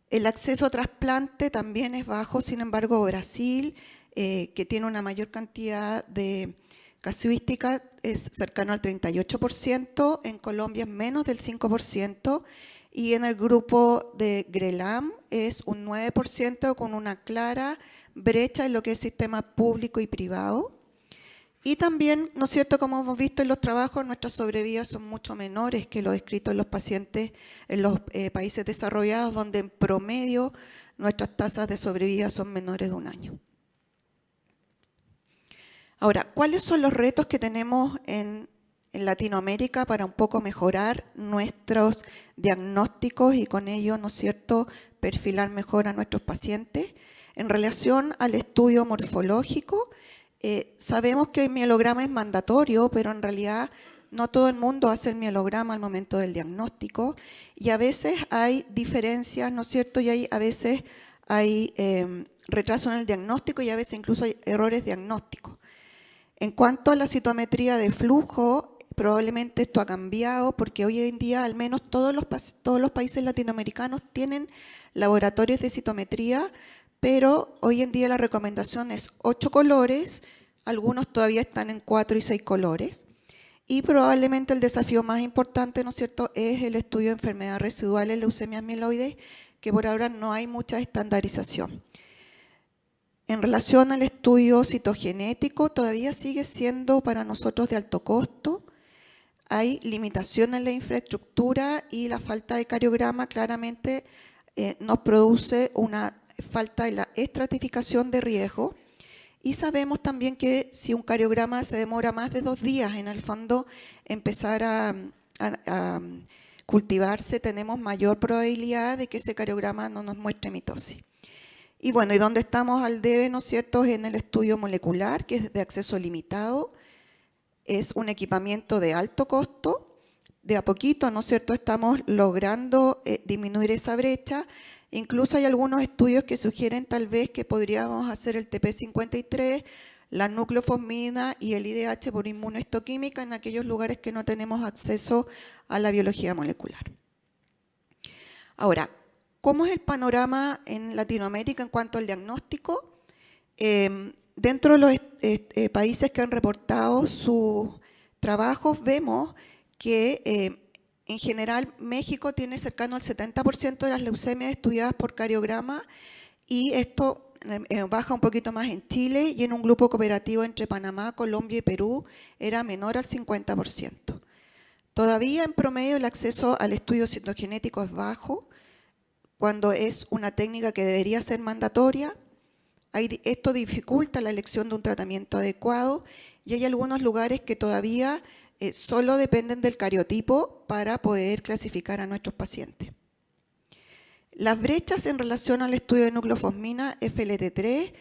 El acceso a trasplante también es bajo, sin embargo Brasil, que tiene una mayor cantidad de casuística, es cercano al 38%, en Colombia es menos del 5%, y en el grupo de GRELAM es un 9%, con una clara brecha en lo que es sistema público y privado. Y también, ¿no es cierto?, como hemos visto en los trabajos, nuestras sobrevidas son mucho menores que los descritos en los pacientes en los países desarrollados, donde en promedio nuestras tasas de sobrevida son menores de 1 año. Ahora, ¿cuáles son los retos que tenemos en Latinoamérica para un poco mejorar nuestros diagnósticos y con ello, ¿no es cierto?, perfilar mejor a nuestros pacientes? En relación al estudio morfológico, sabemos que el mielograma es mandatorio, pero en realidad no todo el mundo hace el mielograma al momento del diagnóstico y a veces hay diferencias, ¿no es cierto? Y a veces hay retraso en el diagnóstico y a veces incluso hay errores diagnósticos. En cuanto a la citometría de flujo, probablemente esto ha cambiado porque hoy en día al menos todos los países latinoamericanos tienen laboratorios de citometría, pero hoy en día la recomendación es 8 colores, algunos todavía están en 4 y 6 colores, y probablemente el desafío más importante, ¿no es cierto?, es el estudio de enfermedades residuales, leucemias mieloides, que por ahora no hay mucha estandarización. En relación al estudio citogenético, todavía sigue siendo para nosotros de alto costo. Hay limitación en la infraestructura y la falta de cariograma claramente nos produce una falta de la estratificación de riesgo. Y sabemos también que si un cariograma se demora más de 2 días, en el fondo empezar a cultivarse, tenemos mayor probabilidad de que ese cariograma no nos muestre mitosis. Y bueno, y donde estamos al debe, ¿no es cierto?, es en el estudio molecular, que es de acceso limitado, es un equipamiento de alto costo, de a poquito, ¿no es cierto?, estamos logrando disminuir esa brecha. Incluso hay algunos estudios que sugieren tal vez que podríamos hacer el TP53, la nucleofosmina y el IDH por inmunohistoquímica en aquellos lugares que no tenemos acceso a la biología molecular. Ahora, ¿cómo es el panorama en Latinoamérica en cuanto al diagnóstico? Dentro de los países que han reportado sus trabajos, vemos que en general México tiene cercano al 70% de las leucemias estudiadas por cariograma y esto baja un poquito más en Chile y en un grupo cooperativo entre Panamá, Colombia y Perú era menor al 50%. Todavía en promedio el acceso al estudio citogenético es bajo, cuando es una técnica que debería ser mandatoria. Esto dificulta la elección de un tratamiento adecuado y hay algunos lugares que todavía solo dependen del cariotipo para poder clasificar a nuestros pacientes. Las brechas en relación al estudio de nucleofosmina FLT3,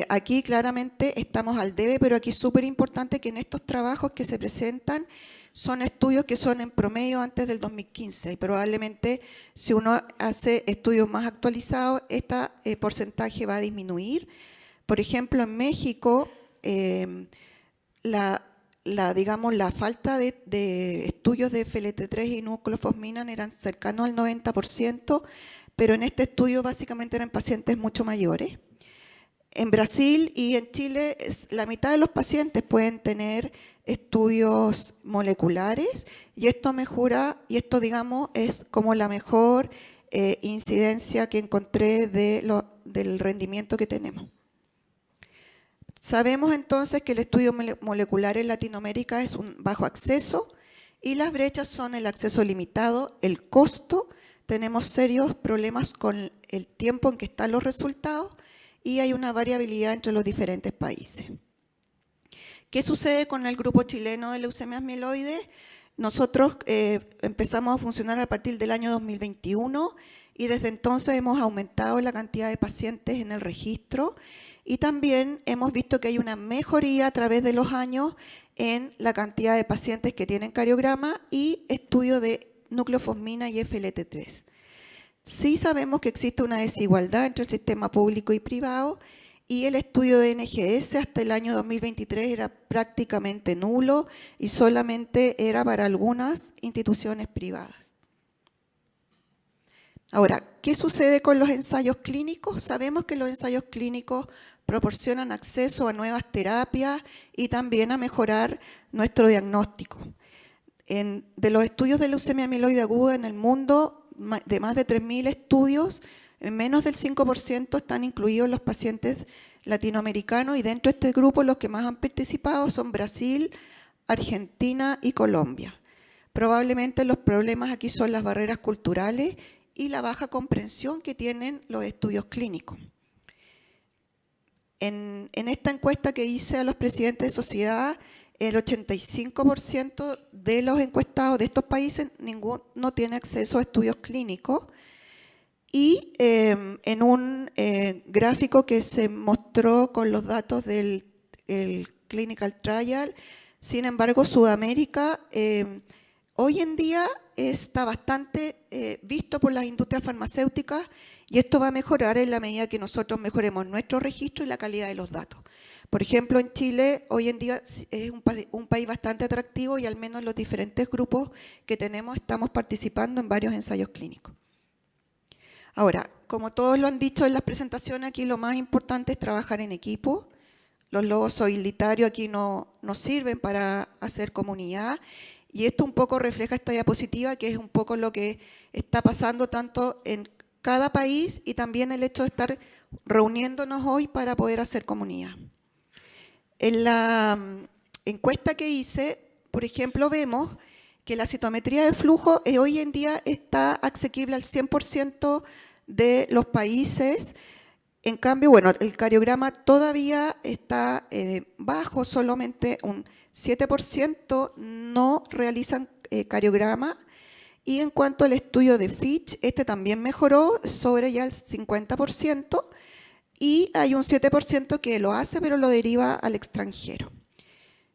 aquí claramente estamos al debe, pero aquí es súper importante que en estos trabajos que se presentan son estudios que son en promedio antes del 2015 y probablemente si uno hace estudios más actualizados, este porcentaje va a disminuir. Por ejemplo, en México, la falta de estudios de FLT3 y nucleofosmina eran cercanos al 90%, pero en este estudio básicamente eran pacientes mucho mayores. En Brasil y en Chile, la mitad de los pacientes pueden tener estudios moleculares y esto mejora, y esto digamos es como la mejor incidencia que encontré del rendimiento que tenemos. Sabemos entonces que el estudio molecular en Latinoamérica es un bajo acceso y las brechas son el acceso limitado, el costo, tenemos serios problemas con el tiempo en que están los resultados y hay una variabilidad entre los diferentes países. ¿Qué sucede con el grupo chileno de leucemias mieloides? Nosotros empezamos a funcionar a partir del año 2021 y desde entonces hemos aumentado la cantidad de pacientes en el registro y también hemos visto que hay una mejoría a través de los años en la cantidad de pacientes que tienen cariograma y estudio de nucleofosmina y FLT3. Sí sabemos que existe una desigualdad entre el sistema público y privado y el estudio de NGS hasta el año 2023 era prácticamente nulo y solamente era para algunas instituciones privadas. Ahora, ¿qué sucede con los ensayos clínicos? Sabemos que los ensayos clínicos proporcionan acceso a nuevas terapias y también a mejorar nuestro diagnóstico. De los estudios de leucemia mieloide aguda en el mundo, de más de 3.000 estudios, menos del 5% están incluidos los pacientes latinoamericanos, y dentro de este grupo los que más han participado son Brasil, Argentina y Colombia. Probablemente los problemas aquí son las barreras culturales y la baja comprensión que tienen los estudios clínicos. En esta encuesta que hice a los presidentes de sociedad, el 85% de los encuestados de estos países no tiene acceso a estudios clínicos. Y en un gráfico que se mostró con los datos del Clinical Trial, sin embargo, Sudamérica hoy en día está bastante visto por las industrias farmacéuticas, y esto va a mejorar en la medida que nosotros mejoremos nuestro registro y la calidad de los datos. Por ejemplo, en Chile hoy en día es un país bastante atractivo, y al menos los diferentes grupos que tenemos estamos participando en varios ensayos clínicos. Ahora, como todos lo han dicho en las presentaciones, aquí lo más importante es trabajar en equipo. Los logos solitarios aquí no sirven para hacer comunidad, y esto un poco refleja esta diapositiva, que es un poco lo que está pasando tanto en cada país, y también el hecho de estar reuniéndonos hoy para poder hacer comunidad. En la encuesta que hice, por ejemplo, vemos que la citometría de flujo hoy en día está asequible al 100% de los países. En cambio, bueno, el cariograma todavía está bajo, solamente un 7% no realizan cariograma. Y en cuanto al estudio de Fitch, este también mejoró sobre ya el 50%, y hay un 7% que lo hace, pero lo deriva al extranjero.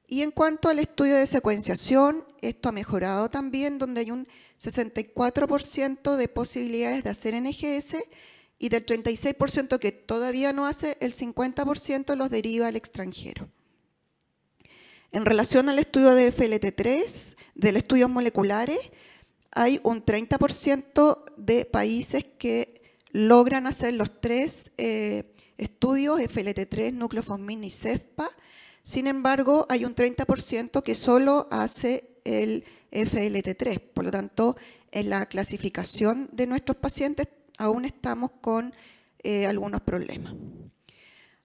Y en cuanto al estudio de secuenciación, esto ha mejorado también, donde hay un 64% de posibilidades de hacer NGS, y del 36% que todavía no hace, el 50% los deriva al extranjero. En relación al estudio de FLT3, de los estudios moleculares, hay un 30% de países que logran hacer los 3 estudios, FLT3, nucleofosmin y CEFPA. Sin embargo, hay un 30% que solo hace el FLT3. Por lo tanto, en la clasificación de nuestros pacientes aún estamos con algunos problemas.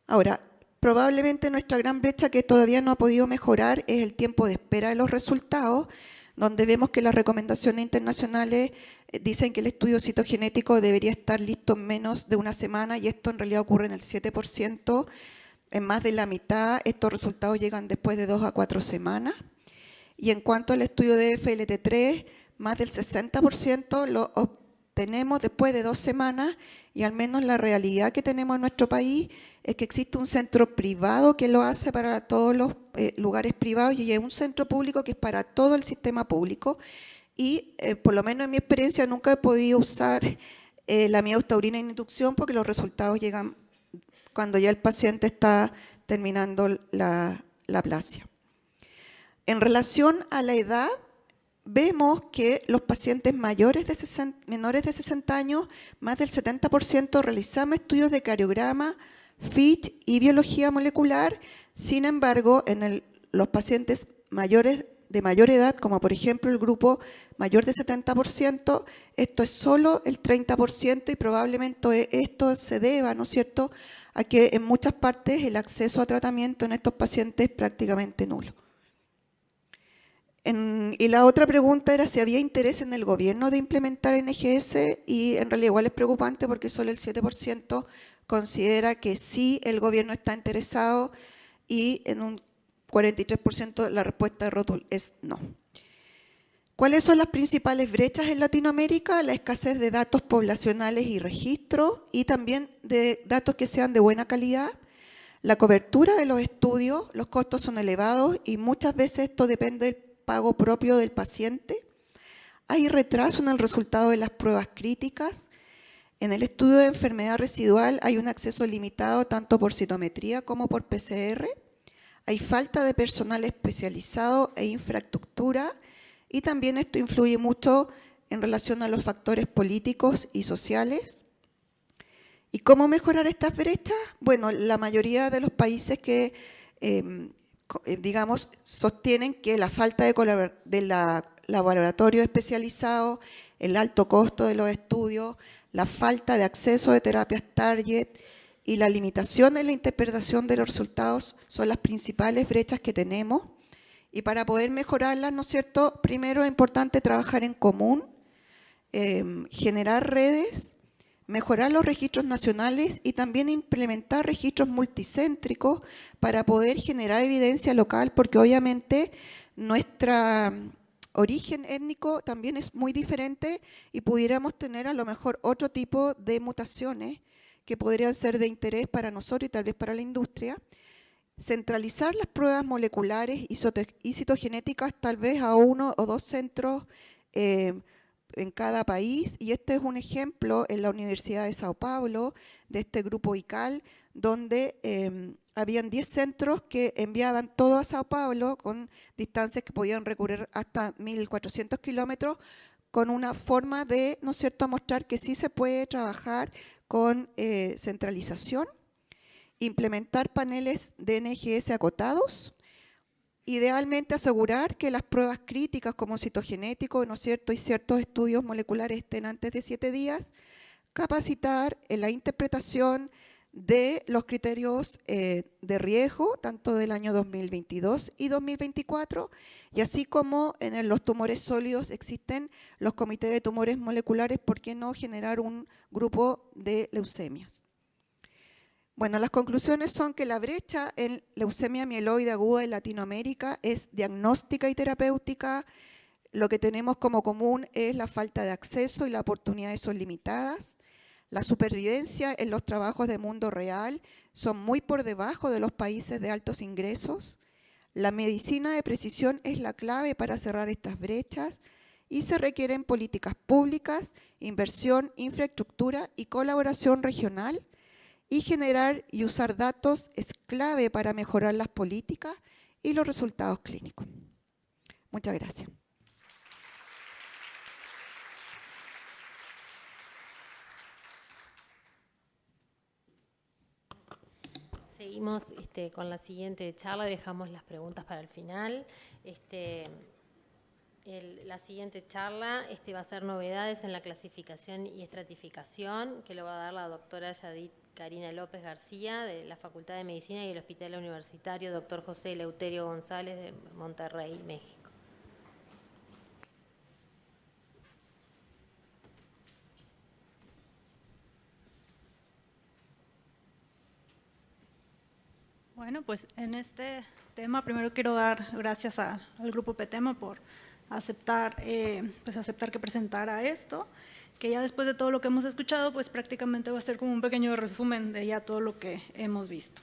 Ahora, probablemente nuestra gran brecha que todavía no ha podido mejorar es el tiempo de espera de los resultados, donde vemos que las recomendaciones internacionales dicen que el estudio citogenético debería estar listo en menos de una semana, y esto en realidad ocurre en el 7%. En más de la mitad, estos resultados llegan después de 2 a 4 semanas. Y en cuanto al estudio de FLT3, más del 60% lo obtenemos después de 2 semanas, y al menos la realidad que tenemos en nuestro país es que existe un centro privado que lo hace para todos los lugares privados, y hay un centro público que es para todo el sistema público. Y por lo menos en mi experiencia nunca he podido usar la miostaurina en inducción, porque los resultados llegan cuando ya el paciente está terminando la aplasia. En relación a la edad, vemos que los pacientes menores de 60 años, más del 70% realizamos estudios de cariograma, FIT y biología molecular. Sin embargo, en los pacientes mayores de mayor edad, como por ejemplo el grupo mayor de 70%, esto es solo el 30%, y probablemente esto se deba, ¿no es cierto?, a que en muchas partes el acceso a tratamiento en estos pacientes es prácticamente nulo. Y la otra pregunta era si había interés en el gobierno de implementar NGS, y en realidad igual es preocupante porque solo el 7% considera que sí el gobierno está interesado, y en un 43% la respuesta de Rotul es no. ¿Cuáles son las principales brechas en Latinoamérica? La escasez de datos poblacionales y registros, y también de datos que sean de buena calidad. La cobertura de los estudios, los costos son elevados, y muchas veces esto depende del pago propio del paciente. Hay retraso en el resultado de las pruebas críticas. En el estudio de enfermedad residual hay un acceso limitado tanto por citometría como por PCR. Hay falta de personal especializado e infraestructura, y también esto influye mucho en relación a los factores políticos y sociales. ¿Y cómo mejorar estas brechas? Bueno, la mayoría de los países que, digamos, sostienen que la falta de laboratorio especializado, el alto costo de los estudios, la falta de acceso de terapias target y la limitación en la interpretación de los resultados son las principales brechas que tenemos. Y para poder mejorarlas, ¿no es cierto?, primero es importante trabajar en común, generar redes, mejorar los registros nacionales y también implementar registros multicéntricos para poder generar evidencia local, porque obviamente nuestro origen étnico también es muy diferente y pudiéramos tener a lo mejor otro tipo de mutaciones que podrían ser de interés para nosotros y tal vez para la industria. Centralizar las pruebas moleculares y citogenéticas tal vez a 1 o 2 centros en cada país, y este es un ejemplo en la Universidad de Sao Paulo, de este grupo ICAL, donde habían 10 centros que enviaban todo a Sao Paulo con distancias que podían recorrer hasta 1.400 kilómetros, con una forma de, ¿no es cierto?, mostrar que sí se puede trabajar con centralización, implementar paneles de NGS acotados, idealmente asegurar que las pruebas críticas como citogenético, ¿no es cierto?, y ciertos estudios moleculares estén antes de 7 días, capacitar en la interpretación de los criterios de riesgo, tanto del año 2022 y 2024, y así como en los tumores sólidos existen los comités de tumores moleculares, ¿por qué no generar un grupo de leucemias? Bueno, las conclusiones son que la brecha en leucemia mieloide aguda en Latinoamérica es diagnóstica y terapéutica. Lo que tenemos como común es la falta de acceso y las oportunidades son limitadas. La supervivencia en los trabajos de mundo real son muy por debajo de los países de altos ingresos. La medicina de precisión es la clave para cerrar estas brechas y se requieren políticas públicas, inversión, infraestructura y colaboración regional. Y generar y usar datos es clave para mejorar las políticas y los resultados clínicos. Muchas gracias. Seguimos con la siguiente charla, dejamos las preguntas para el final. La siguiente charla va a ser novedades en la clasificación y estratificación, que lo va a dar la doctora Yadit Karina López García, de la Facultad de Medicina y el Hospital Universitario Dr. José Eleuterio González de Monterrey, México. Bueno, pues en este tema primero quiero dar gracias al Grupo PETEMA por aceptar que presentara esto, que ya después de todo lo que hemos escuchado, pues prácticamente va a ser como un pequeño resumen de ya todo lo que hemos visto.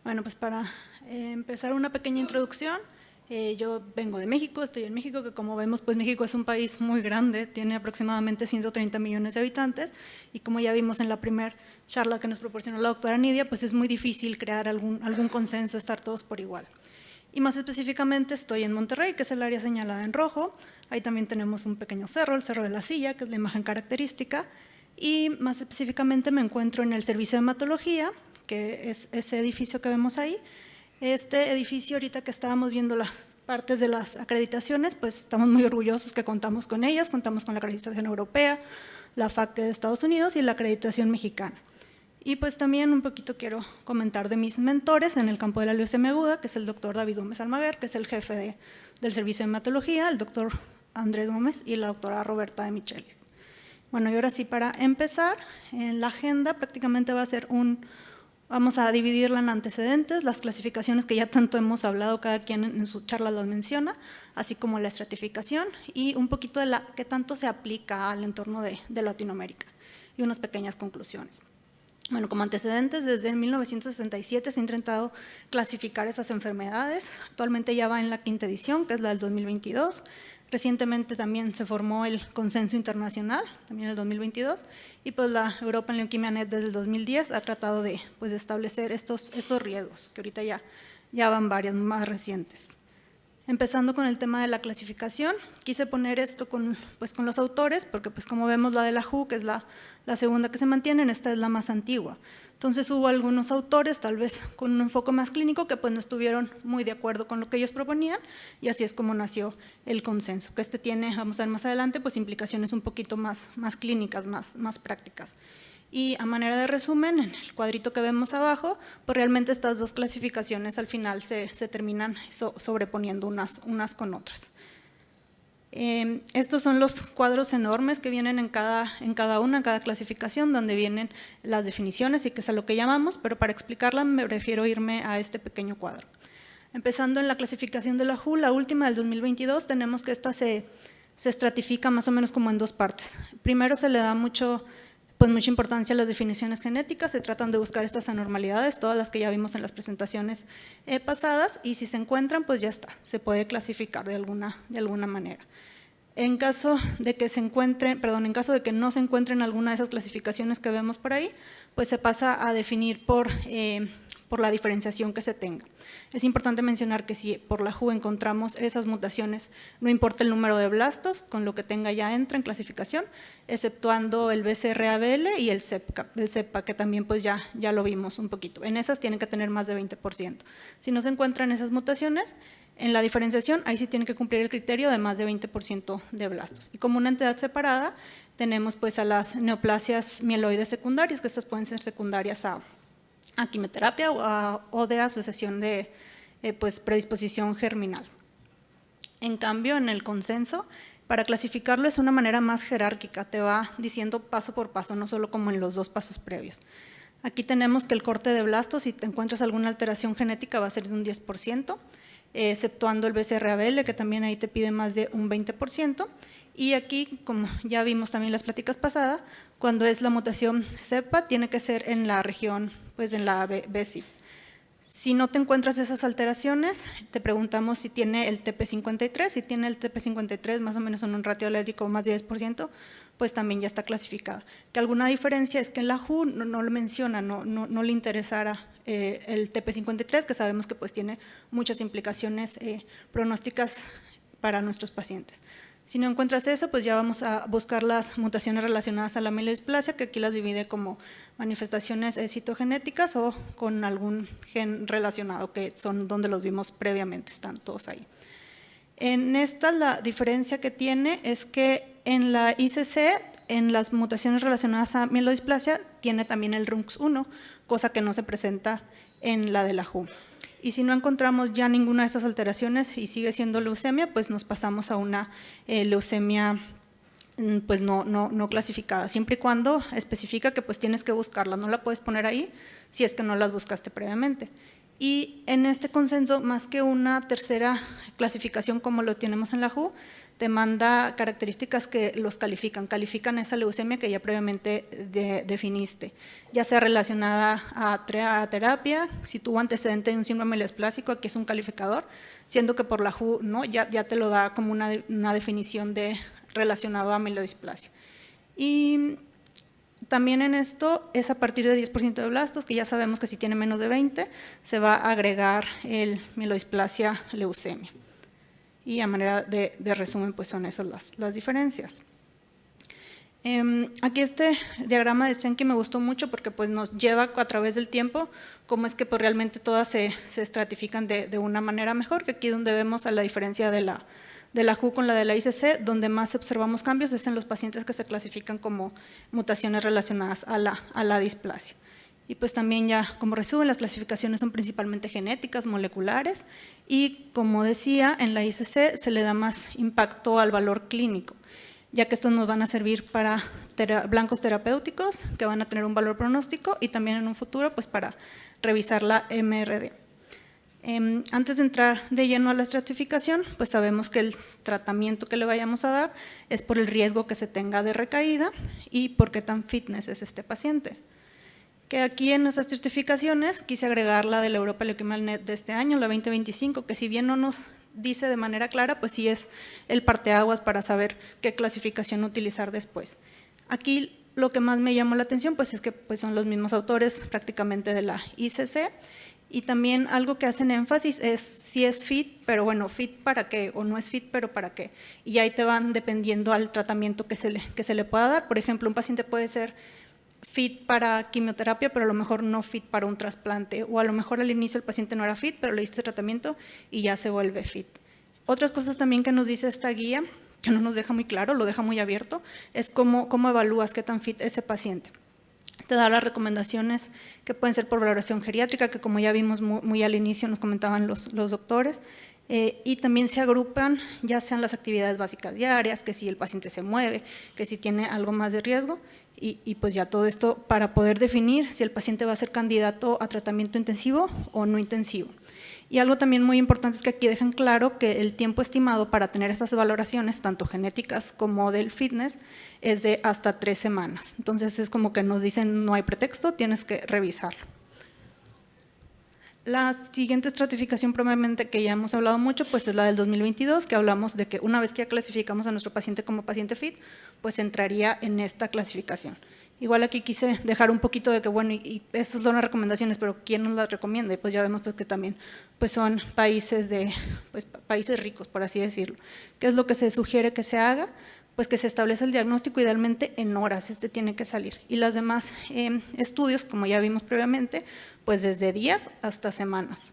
Bueno, pues para empezar una pequeña introducción, yo vengo de México, estoy en México, que como vemos, pues México es un país muy grande, tiene aproximadamente 130 millones de habitantes, y como ya vimos en la primera charla que nos proporcionó la doctora Nidia, pues es muy difícil crear algún consenso, estar todos por igual. Y más específicamente estoy en Monterrey, que es el área señalada en rojo. Ahí también tenemos un pequeño cerro, el Cerro de la Silla, que es la imagen característica. Y más específicamente me encuentro en el servicio de hematología, que es ese edificio que vemos ahí. Este edificio, ahorita que estábamos viendo las partes de las acreditaciones, pues estamos muy orgullosos que contamos con ellas. Contamos con la acreditación europea, la FACT de Estados Unidos y la acreditación mexicana. Y pues también un poquito quiero comentar de mis mentores en el campo de la leucemia aguda, que es el doctor David Gómez Almaguer, que es el jefe del servicio de hematología, el doctor Andrés Gómez y la doctora Roberta de Michelis. Bueno, y ahora sí, para empezar, en la agenda prácticamente va a ser vamos a dividirla en antecedentes, las clasificaciones que ya tanto hemos hablado, cada quien en su charla las menciona, así como la estratificación y un poquito de qué tanto se aplica al entorno de Latinoamérica y unas pequeñas conclusiones. Bueno, como antecedentes, desde 1967 se ha intentado clasificar esas enfermedades. Actualmente ya va en la 5ª edición, que es la del 2022. Recientemente también se formó el Consenso Internacional, también en el 2022, y pues la European Leukemia Net desde el 2010 ha tratado de establecer estos riesgos, que ahorita ya van varias más recientes. Empezando con el tema de la clasificación, quise poner esto con los autores, porque pues como vemos la de la WHO, que es la segunda que se mantiene, esta es la más antigua. Entonces hubo algunos autores, tal vez con un enfoque más clínico, que pues no estuvieron muy de acuerdo con lo que ellos proponían, y así es como nació el consenso, que tiene, vamos a ver más adelante, pues implicaciones un poquito más clínicas, más prácticas. Y a manera de resumen, en el cuadrito que vemos abajo, pues realmente estas dos clasificaciones al final se terminan sobreponiendo unas con otras. Estos son los cuadros enormes que vienen en cada clasificación, donde vienen las definiciones y que es a lo que llamamos, pero para explicarla me prefiero irme a este pequeño cuadro. Empezando en la clasificación de la WHO, la última del 2022, tenemos que esta se estratifica más o menos como en dos partes. Primero se le da mucha importancia a las definiciones genéticas, se tratan de buscar estas anormalidades, todas las que ya vimos en las presentaciones pasadas, y si se encuentran, pues ya está, se puede clasificar de alguna manera. En caso de que no se encuentren alguna de esas clasificaciones que vemos por ahí, pues se pasa a definir por la diferenciación que se tenga. Es importante mencionar que si por la WHO encontramos esas mutaciones, no importa el número de blastos, con lo que tenga ya entra en clasificación, exceptuando el BCR-ABL y el CEPA, que también pues ya lo vimos un poquito. En esas tienen que tener más de 20%. Si no se encuentran esas mutaciones, en la diferenciación, ahí sí tiene que cumplir el criterio de más de 20% de blastos. Y como una entidad separada, tenemos pues a las neoplasias mieloides secundarias, que estas pueden ser secundarias a quimioterapia o de asociación de predisposición germinal. En cambio, en el consenso, para clasificarlo es una manera más jerárquica, te va diciendo paso por paso, no solo como en los dos pasos previos. Aquí tenemos que el corte de blastos, si te encuentras alguna alteración genética, va a ser de un 10%, exceptuando el BCR-ABL, que también ahí te pide más de un 20%, y aquí, como ya vimos también en las pláticas pasadas, cuando es la mutación CEPA, tiene que ser en la región, pues en la BCIP. Si no te encuentras esas alteraciones, te preguntamos si tiene el TP53, si tiene el TP53 más o menos en un ratio alérgico más de 10%, pues también ya está clasificada. Que alguna diferencia es que en la WHO no lo menciona, no le interesara el TP53, que sabemos que pues tiene muchas implicaciones pronósticas para nuestros pacientes. Si no encuentras eso, pues ya vamos a buscar las mutaciones relacionadas a la mielodisplasia, que aquí las divide como manifestaciones citogenéticas o con algún gen relacionado, que son donde los vimos previamente, están todos ahí. En esta la diferencia que tiene es que en la ICC, en las mutaciones relacionadas a mielodisplasia, tiene también el RUNX1, cosa que no se presenta en la de la WHO. Y si no encontramos ya ninguna de estas alteraciones y sigue siendo leucemia, pues nos pasamos a una leucemia pues no clasificada, siempre y cuando especifica que pues tienes que buscarla, no la puedes poner ahí si es que no las buscaste previamente. Y en este consenso, más que una tercera clasificación como lo tenemos en la WHO, te manda características que los califican esa leucemia que ya previamente definiste, ya sea relacionada a terapia, si tuvo antecedente de un síndrome mieloesplásico, aquí es un calificador, siendo que por la WHO no, ya te lo da como una definición de relacionado a mielodisplasia. Y también en esto es a partir de 10% de blastos, que ya sabemos que si tiene menos de 20, se va a agregar el mielodisplasia leucemia. Y a manera de resumen, pues son esas las diferencias. Aquí este diagrama de Schenke me gustó mucho porque pues nos lleva a través del tiempo cómo es que pues realmente todas se estratifican de una manera mejor, que aquí donde vemos a la diferencia de la WHO con la de la ICC, donde más observamos cambios es en los pacientes que se clasifican como mutaciones relacionadas a la displasia. Y pues también ya como resumen, las clasificaciones son principalmente genéticas, moleculares, y como decía, en la ICC se le da más impacto al valor clínico, ya que estos nos van a servir para blancos terapéuticos, que van a tener un valor pronóstico, y también en un futuro pues para revisar la MRD. Antes de entrar de lleno a la estratificación, pues sabemos que el tratamiento que le vayamos a dar es por el riesgo que se tenga de recaída y por qué tan fitness es este paciente. Que aquí en nuestras certificaciones quise agregar la de la Europa Leukemia Net de este año, la 2025, que si bien no nos dice de manera clara, pues sí es el parteaguas para saber qué clasificación utilizar después. Aquí lo que más me llamó la atención pues es que pues son los mismos autores prácticamente de la ICC, y también algo que hacen énfasis es si es fit, pero bueno, fit para qué, o no es fit, pero para qué. Y ahí te van dependiendo al tratamiento que se le pueda dar. Por ejemplo, un paciente puede ser fit para quimioterapia, pero a lo mejor no fit para un trasplante, o a lo mejor al inicio el paciente no era fit, pero le diste tratamiento y ya se vuelve fit. Otras cosas también que nos dice esta guía, que no nos deja muy claro, lo deja muy abierto, es cómo evalúas qué tan fit es ese paciente. te da las recomendaciones que pueden ser por valoración geriátrica, que como ya vimos muy al inicio nos comentaban los doctores, y también se agrupan ya sean las actividades básicas diarias, que si el paciente se mueve, que si tiene algo más de riesgo, y pues ya todo esto para poder definir si el paciente va a ser candidato a tratamiento intensivo o no intensivo. Y algo también muy importante es que aquí dejan claro que el tiempo estimado para tener esas valoraciones, tanto genéticas como del fitness, es de hasta 3 semanas. Entonces es como que nos dicen no hay pretexto, tienes que revisarlo. La siguiente estratificación probablemente que ya hemos hablado mucho, pues es la del 2022, que hablamos de que una vez que ya clasificamos a nuestro paciente como paciente fit, pues entraría en esta clasificación. Igual aquí quise dejar un poquito de que, bueno, y estas son las recomendaciones, pero ¿quién nos las recomienda? Y pues ya vemos pues que también pues son países ricos, por así decirlo. ¿Qué es lo que se sugiere que se haga? Pues que se establece el diagnóstico idealmente en horas, tiene que salir. Y los demás estudios, como ya vimos previamente, pues desde días hasta semanas.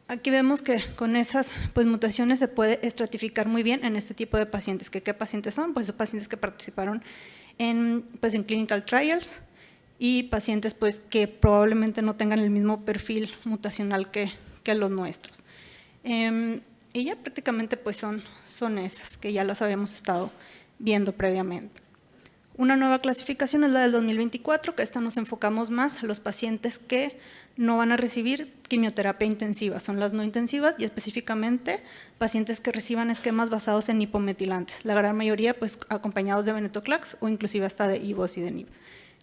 Aquí vemos que con esas pues, mutaciones se puede estratificar muy bien en este tipo de pacientes. ¿Qué pacientes son? Pues son pacientes que participaron en clinical trials y pacientes pues, que probablemente no tengan el mismo perfil mutacional que los nuestros. Y ya prácticamente pues, son esas que ya las habíamos estado viendo previamente. Una nueva clasificación es la del 2024, que esta nos enfocamos más a los pacientes que no van a recibir quimioterapia intensiva, son las no intensivas y específicamente pacientes que reciban esquemas basados en hipometilantes, la gran mayoría pues acompañados de venetoclax o inclusive hasta de ivosidenib.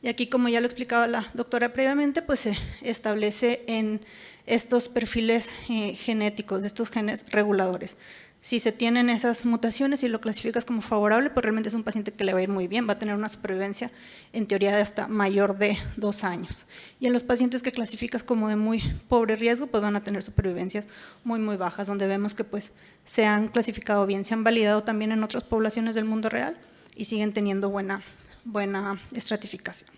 Y aquí, como ya lo explicaba la doctora previamente, pues se establece en estos perfiles genéticos, de estos genes reguladores. Si se tienen esas mutaciones y lo clasificas como favorable, pues realmente es un paciente que le va a ir muy bien, va a tener una supervivencia en teoría de hasta mayor de 2 años. Y en los pacientes que clasificas como de muy pobre riesgo, pues van a tener supervivencias muy bajas, donde vemos que pues se han clasificado bien, se han validado también en otras poblaciones del mundo real y siguen teniendo buena estratificación.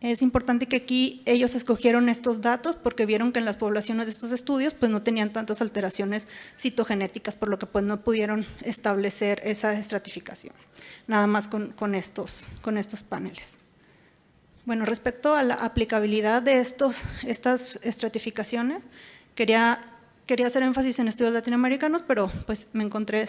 Es importante que aquí ellos escogieron estos datos porque vieron que en las poblaciones de estos estudios pues no tenían tantas alteraciones citogenéticas, por lo que pues no pudieron establecer esa estratificación, nada más con estos paneles. Bueno, respecto a la aplicabilidad de estas estratificaciones, quería hacer énfasis en estudios latinoamericanos, pero pues me encontré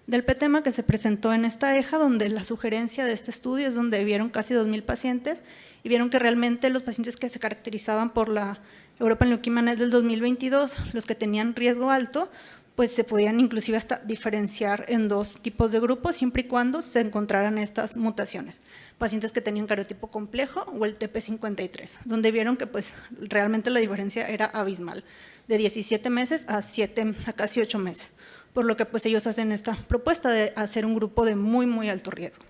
del PTEMA que se presentó en esta EJA, donde la sugerencia de este estudio es donde vieron casi 2,000 pacientes y vieron que realmente los pacientes que se caracterizaban por la European Leukemia Net del 2022, los que tenían riesgo alto, pues se podían inclusive hasta diferenciar en 2 tipos de grupos, siempre y cuando se encontraran estas mutaciones. Pacientes que tenían cariotipo complejo o el TP53, donde vieron que pues realmente la diferencia era abismal, de 17 meses a casi 8 meses. Por lo que pues ellos hacen esta propuesta de hacer un grupo de muy alto riesgo.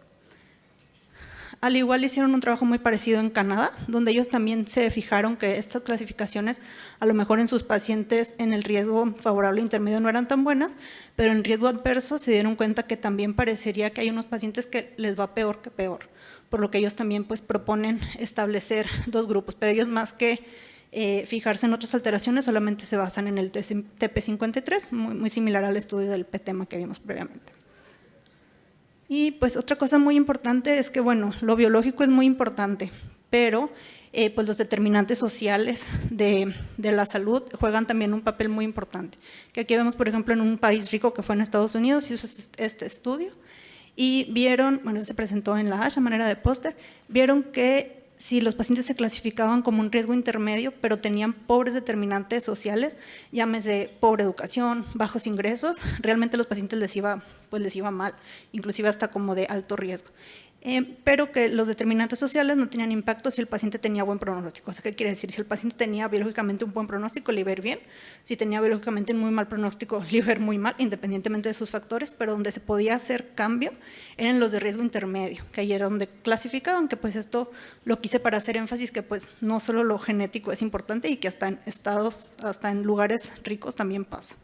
Al igual hicieron un trabajo muy parecido en Canadá, donde ellos también se fijaron que estas clasificaciones a lo mejor en sus pacientes en el riesgo favorable e intermedio no eran tan buenas, pero en riesgo adverso se dieron cuenta que también parecería que hay unos pacientes que les va peor que peor, por lo que ellos también pues proponen establecer 2 grupos, pero ellos más que fijarse en otras alteraciones solamente se basan en el TP53, muy similar al estudio del PTEMA que vimos previamente. Y pues otra cosa muy importante es que, bueno, lo biológico es muy importante, pero pues los determinantes sociales de la salud juegan también un papel muy importante. Que aquí vemos, por ejemplo, en un país rico que fue en Estados Unidos, hizo este estudio y vieron, bueno, se presentó en la ASH a manera de póster, vieron que si los pacientes se clasificaban como un riesgo intermedio, pero tenían pobres determinantes sociales, llámese pobre educación, bajos ingresos, realmente a los pacientes les iba mal, inclusive hasta como de alto riesgo. Pero que los determinantes sociales no tenían impacto si el paciente tenía buen pronóstico. O sea, ¿qué quiere decir? Si el paciente tenía biológicamente un buen pronóstico, le iba a ir bien. Si tenía biológicamente un muy mal pronóstico, le iba a ir muy mal, independientemente de sus factores, pero donde se podía hacer cambio eran los de riesgo intermedio, que ahí era donde clasificaban, que pues esto lo quise para hacer énfasis que pues no solo lo genético es importante y que hasta en lugares ricos también pasa.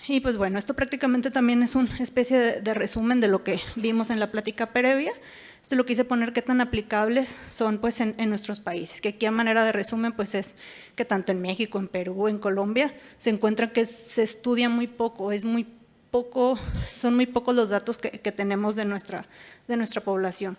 Y pues bueno, esto prácticamente también es una especie de resumen de lo que vimos en la plática previa. Lo quise poner qué tan aplicables son pues en nuestros países, que aquí a manera de resumen pues es que tanto en México, en Perú, en Colombia se encuentra que se estudia muy poco, es muy son muy pocos los datos que tenemos de nuestra población.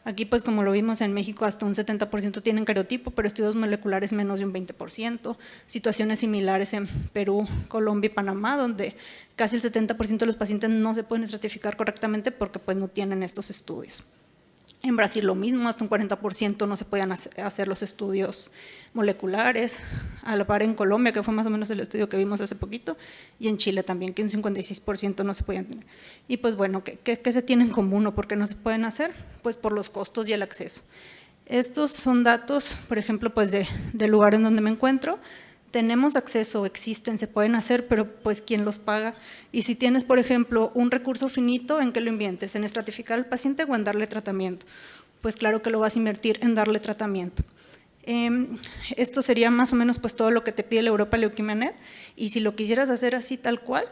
Aquí, pues como lo vimos en México, hasta un 70% tienen cariotipo, pero estudios moleculares menos de un 20%. Situaciones similares en Perú, Colombia y Panamá, donde casi el 70% de los pacientes no se pueden estratificar correctamente porque pues no tienen estos estudios. En Brasil lo mismo, hasta un 40% no se podían hacer los estudios moleculares, a la par en Colombia, que fue más o menos el estudio que vimos hace poquito, y en Chile también, que un 56% no se podían tener. Y pues bueno, ¿qué se tiene en común o por qué no se pueden hacer? Pues por los costos y el acceso. Estos son datos, por ejemplo, pues del lugar en donde me encuentro. Tenemos acceso, existen, se pueden hacer, pero pues ¿quién los paga? Y si tienes, por ejemplo, un recurso finito, ¿en qué lo inviertes? ¿En estratificar al paciente o en darle tratamiento? Pues claro que lo vas a invertir en darle tratamiento. Esto sería más o menos pues todo lo que te pide la Europa Leuquimia Net, y si lo quisieras hacer así tal cual,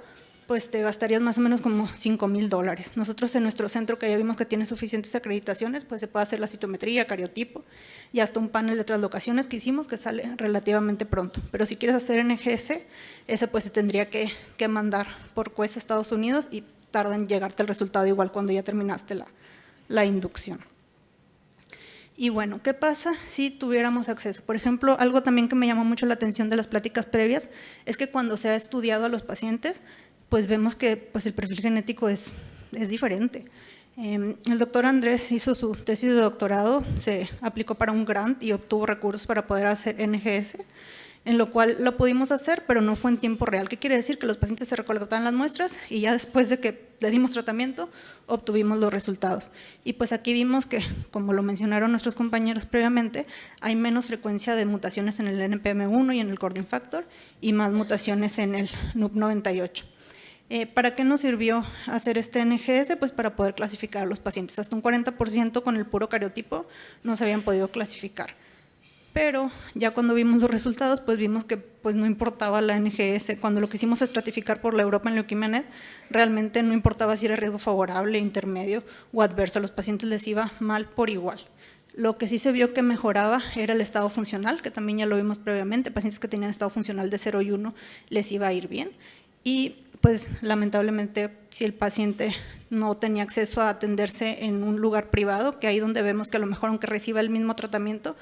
pues te gastarías más o menos como $5,000. Nosotros en nuestro centro, que ya vimos que tiene suficientes acreditaciones, pues se puede hacer la citometría, cariotipo y hasta un panel de translocaciones que hicimos que sale relativamente pronto. Pero si quieres hacer NGS, ese pues se tendría que mandar por Quest a Estados Unidos y tarda en llegarte el resultado igual cuando ya terminaste la inducción. Y bueno, ¿qué pasa si tuviéramos acceso? Por ejemplo, algo también que me llamó mucho la atención de las pláticas previas es que cuando se ha estudiado a los pacientes, pues vemos que pues el perfil genético es diferente. El doctor Andrés hizo su tesis de doctorado, se aplicó para un grant y obtuvo recursos para poder hacer NGS, en lo cual lo pudimos hacer, pero no fue en tiempo real. ¿Qué quiere decir? Que los pacientes se recolectaban las muestras y ya después de que le dimos tratamiento, obtuvimos los resultados. Y pues aquí vimos que, como lo mencionaron nuestros compañeros previamente, hay menos frecuencia de mutaciones en el NPM1 y en el Cording Factor y más mutaciones en el NUP98. ¿Para qué nos sirvió hacer este NGS? Pues para poder clasificar a los pacientes. Hasta un 40% con el puro cariotipo no se habían podido clasificar. Pero ya cuando vimos los resultados, pues vimos que pues no importaba la NGS. Cuando lo quisimos estratificar por la Europa en Leuquimia Net, realmente no importaba si era riesgo favorable, intermedio o adverso. A los pacientes les iba mal por igual. Lo que sí se vio que mejoraba era el estado funcional, que también ya lo vimos previamente. Pacientes que tenían estado funcional de 0 y 1 les iba a ir bien. Y pues lamentablemente si el paciente no tenía acceso a atenderse en un lugar privado, que ahí donde vemos que a lo mejor aunque reciba el mismo tratamiento,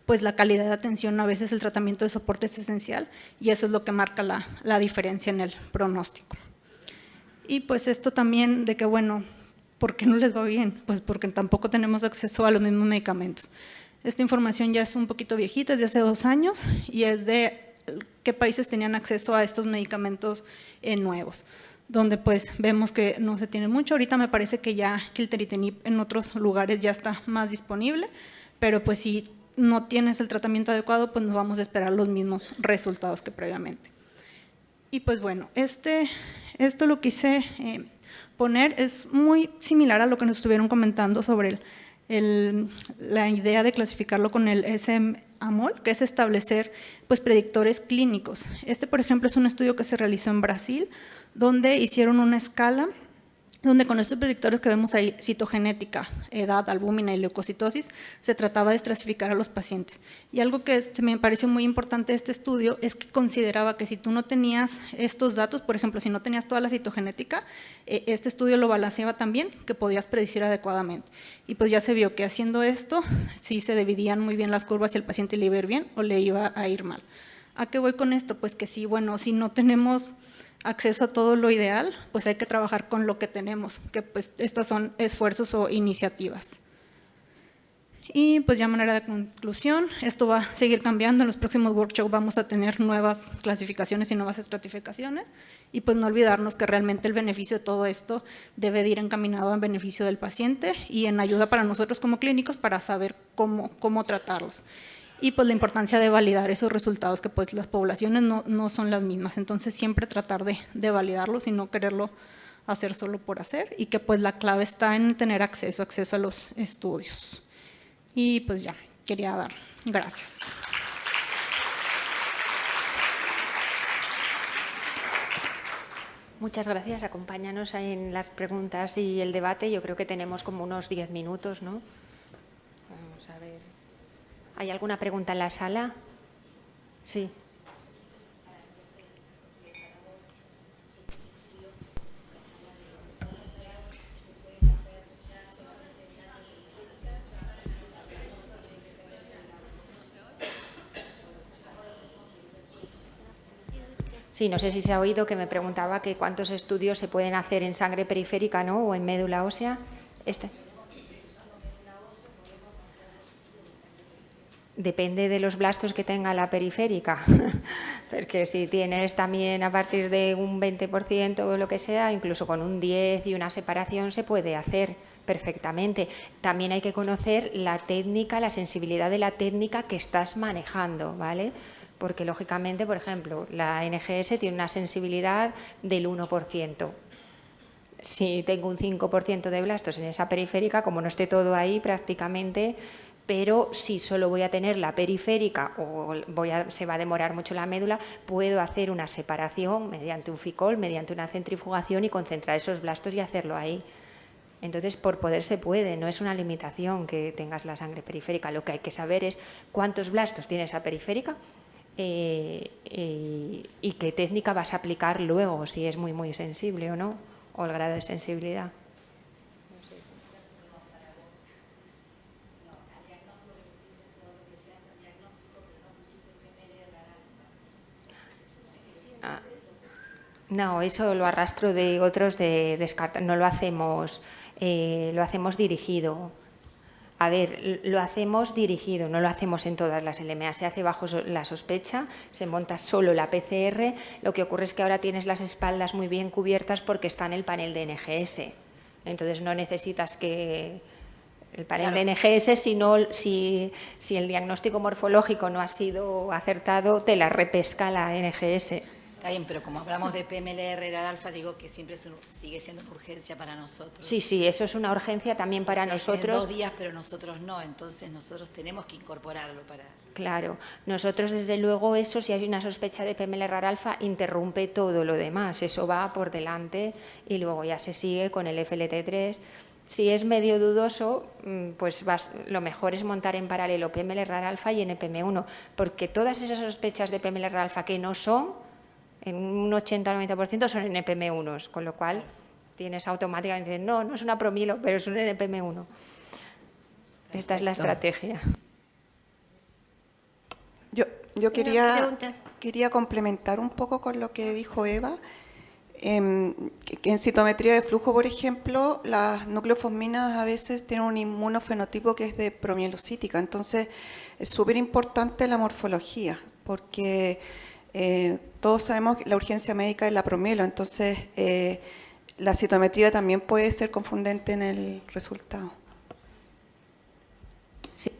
pues la calidad de atención, a veces el tratamiento de soporte es esencial y eso es lo que marca la diferencia en el pronóstico. Y pues esto también de que bueno, ¿por qué no les va bien? Pues porque tampoco tenemos acceso a los mismos medicamentos. Esta información ya es un poquito viejita, es de hace 2 años y es de qué países tenían acceso a estos medicamentos nuevos, donde pues vemos que no se tiene mucho. Ahorita me parece que ya Kilteritinib en otros lugares ya está más disponible, pero pues si no tienes el tratamiento adecuado, pues nos vamos a esperar los mismos resultados que previamente. Y pues bueno, esto lo quise poner, es muy similar a lo que nos estuvieron comentando sobre la idea de clasificarlo con el SM-AMOL, que es establecer pues predictores clínicos. Por ejemplo, es un estudio que se realizó en Brasil, donde hicieron una escala, donde con estos predictores que vemos ahí, citogenética, edad, albúmina y leucocitosis, se trataba de estratificar a los pacientes. Y algo que me pareció muy importante de este estudio es que consideraba que si tú no tenías estos datos, por ejemplo, si no tenías toda la citogenética, este estudio lo balanceaba también, que podías predecir adecuadamente. Y pues ya se vio que haciendo esto, sí se dividían muy bien las curvas si el paciente le iba a ir bien o le iba a ir mal. ¿A qué voy con esto? Pues que sí, bueno, si no tenemos acceso a todo lo ideal, pues hay que trabajar con lo que tenemos, que pues estas son esfuerzos o iniciativas. Y pues ya manera de conclusión, esto va a seguir cambiando, en los próximos workshops vamos a tener nuevas clasificaciones y nuevas estratificaciones y pues no olvidarnos que realmente el beneficio de todo esto debe de ir encaminado en beneficio del paciente y en ayuda para nosotros como clínicos para saber cómo tratarlos. Y pues la importancia de validar esos resultados, que pues las poblaciones no son las mismas, entonces siempre tratar de validarlos y no quererlo hacer solo por hacer, y que pues la clave está en tener acceso a los estudios. Y pues ya, quería dar gracias. Muchas gracias, acompáñanos en las preguntas y el debate, yo creo que tenemos como unos 10 minutos, ¿no? Vamos a ver. ¿Hay alguna pregunta en la sala? Sí. Sí, no sé si se ha oído que me preguntaba que cuántos estudios se pueden hacer en sangre periférica, ¿no? O en médula ósea. Depende de los blastos que tenga la periférica, porque si tienes también a partir de un 20% o lo que sea, incluso con un 10 y una separación se puede hacer perfectamente. También hay que conocer la técnica, la sensibilidad de la técnica que estás manejando, ¿vale? Porque lógicamente, por ejemplo, la NGS tiene una sensibilidad del 1%. Si tengo un 5% de blastos en esa periférica, como no esté todo ahí prácticamente, pero si solo voy a tener la periférica o se va a demorar mucho la médula, puedo hacer una separación mediante un FICOL, mediante una centrifugación y concentrar esos blastos y hacerlo ahí. Entonces, por poder se puede, no es una limitación que tengas la sangre periférica. Lo que hay que saber es cuántos blastos tiene esa periférica y qué técnica vas a aplicar luego, si es muy, muy sensible o no, o el grado de sensibilidad. No, eso lo arrastro de otros de descartar. No lo hacemos dirigido. A ver, lo hacemos dirigido, no lo hacemos en todas las LMA. Se hace bajo la sospecha, se monta solo la PCR. Lo que ocurre es que ahora tienes las espaldas muy bien cubiertas porque está en el panel de NGS. Entonces no necesitas que el panel de NGS, si el diagnóstico morfológico no ha sido acertado, te la repesca la NGS. Está bien, pero como hablamos de PMLR alfa, digo que siempre sigue siendo una urgencia para nosotros. Sí, eso es una urgencia también para nosotros. En 2 días, pero nosotros no, entonces nosotros tenemos que incorporarlo para... Claro, nosotros desde luego eso, si hay una sospecha de PMLR alfa, interrumpe todo lo demás, eso va por delante y luego ya se sigue con el FLT3. Si es medio dudoso, pues lo mejor es montar en paralelo PMLR alfa y NPM1, porque todas esas sospechas de PMLR alfa que no son, en un 80-90% son NPM1, con lo cual tienes automáticamente, no es una promilo, pero es un NPM1. Perfecto. Esta es la estrategia. Yo quería complementar un poco con lo que dijo Eva, que en citometría de flujo, por ejemplo, las nucleofosminas a veces tienen un inmunofenotipo que es de promielocítica, entonces es súper importante la morfología, porque todos sabemos que la urgencia médica es la promielo, entonces la citometría también puede ser confundente en el resultado. Sí,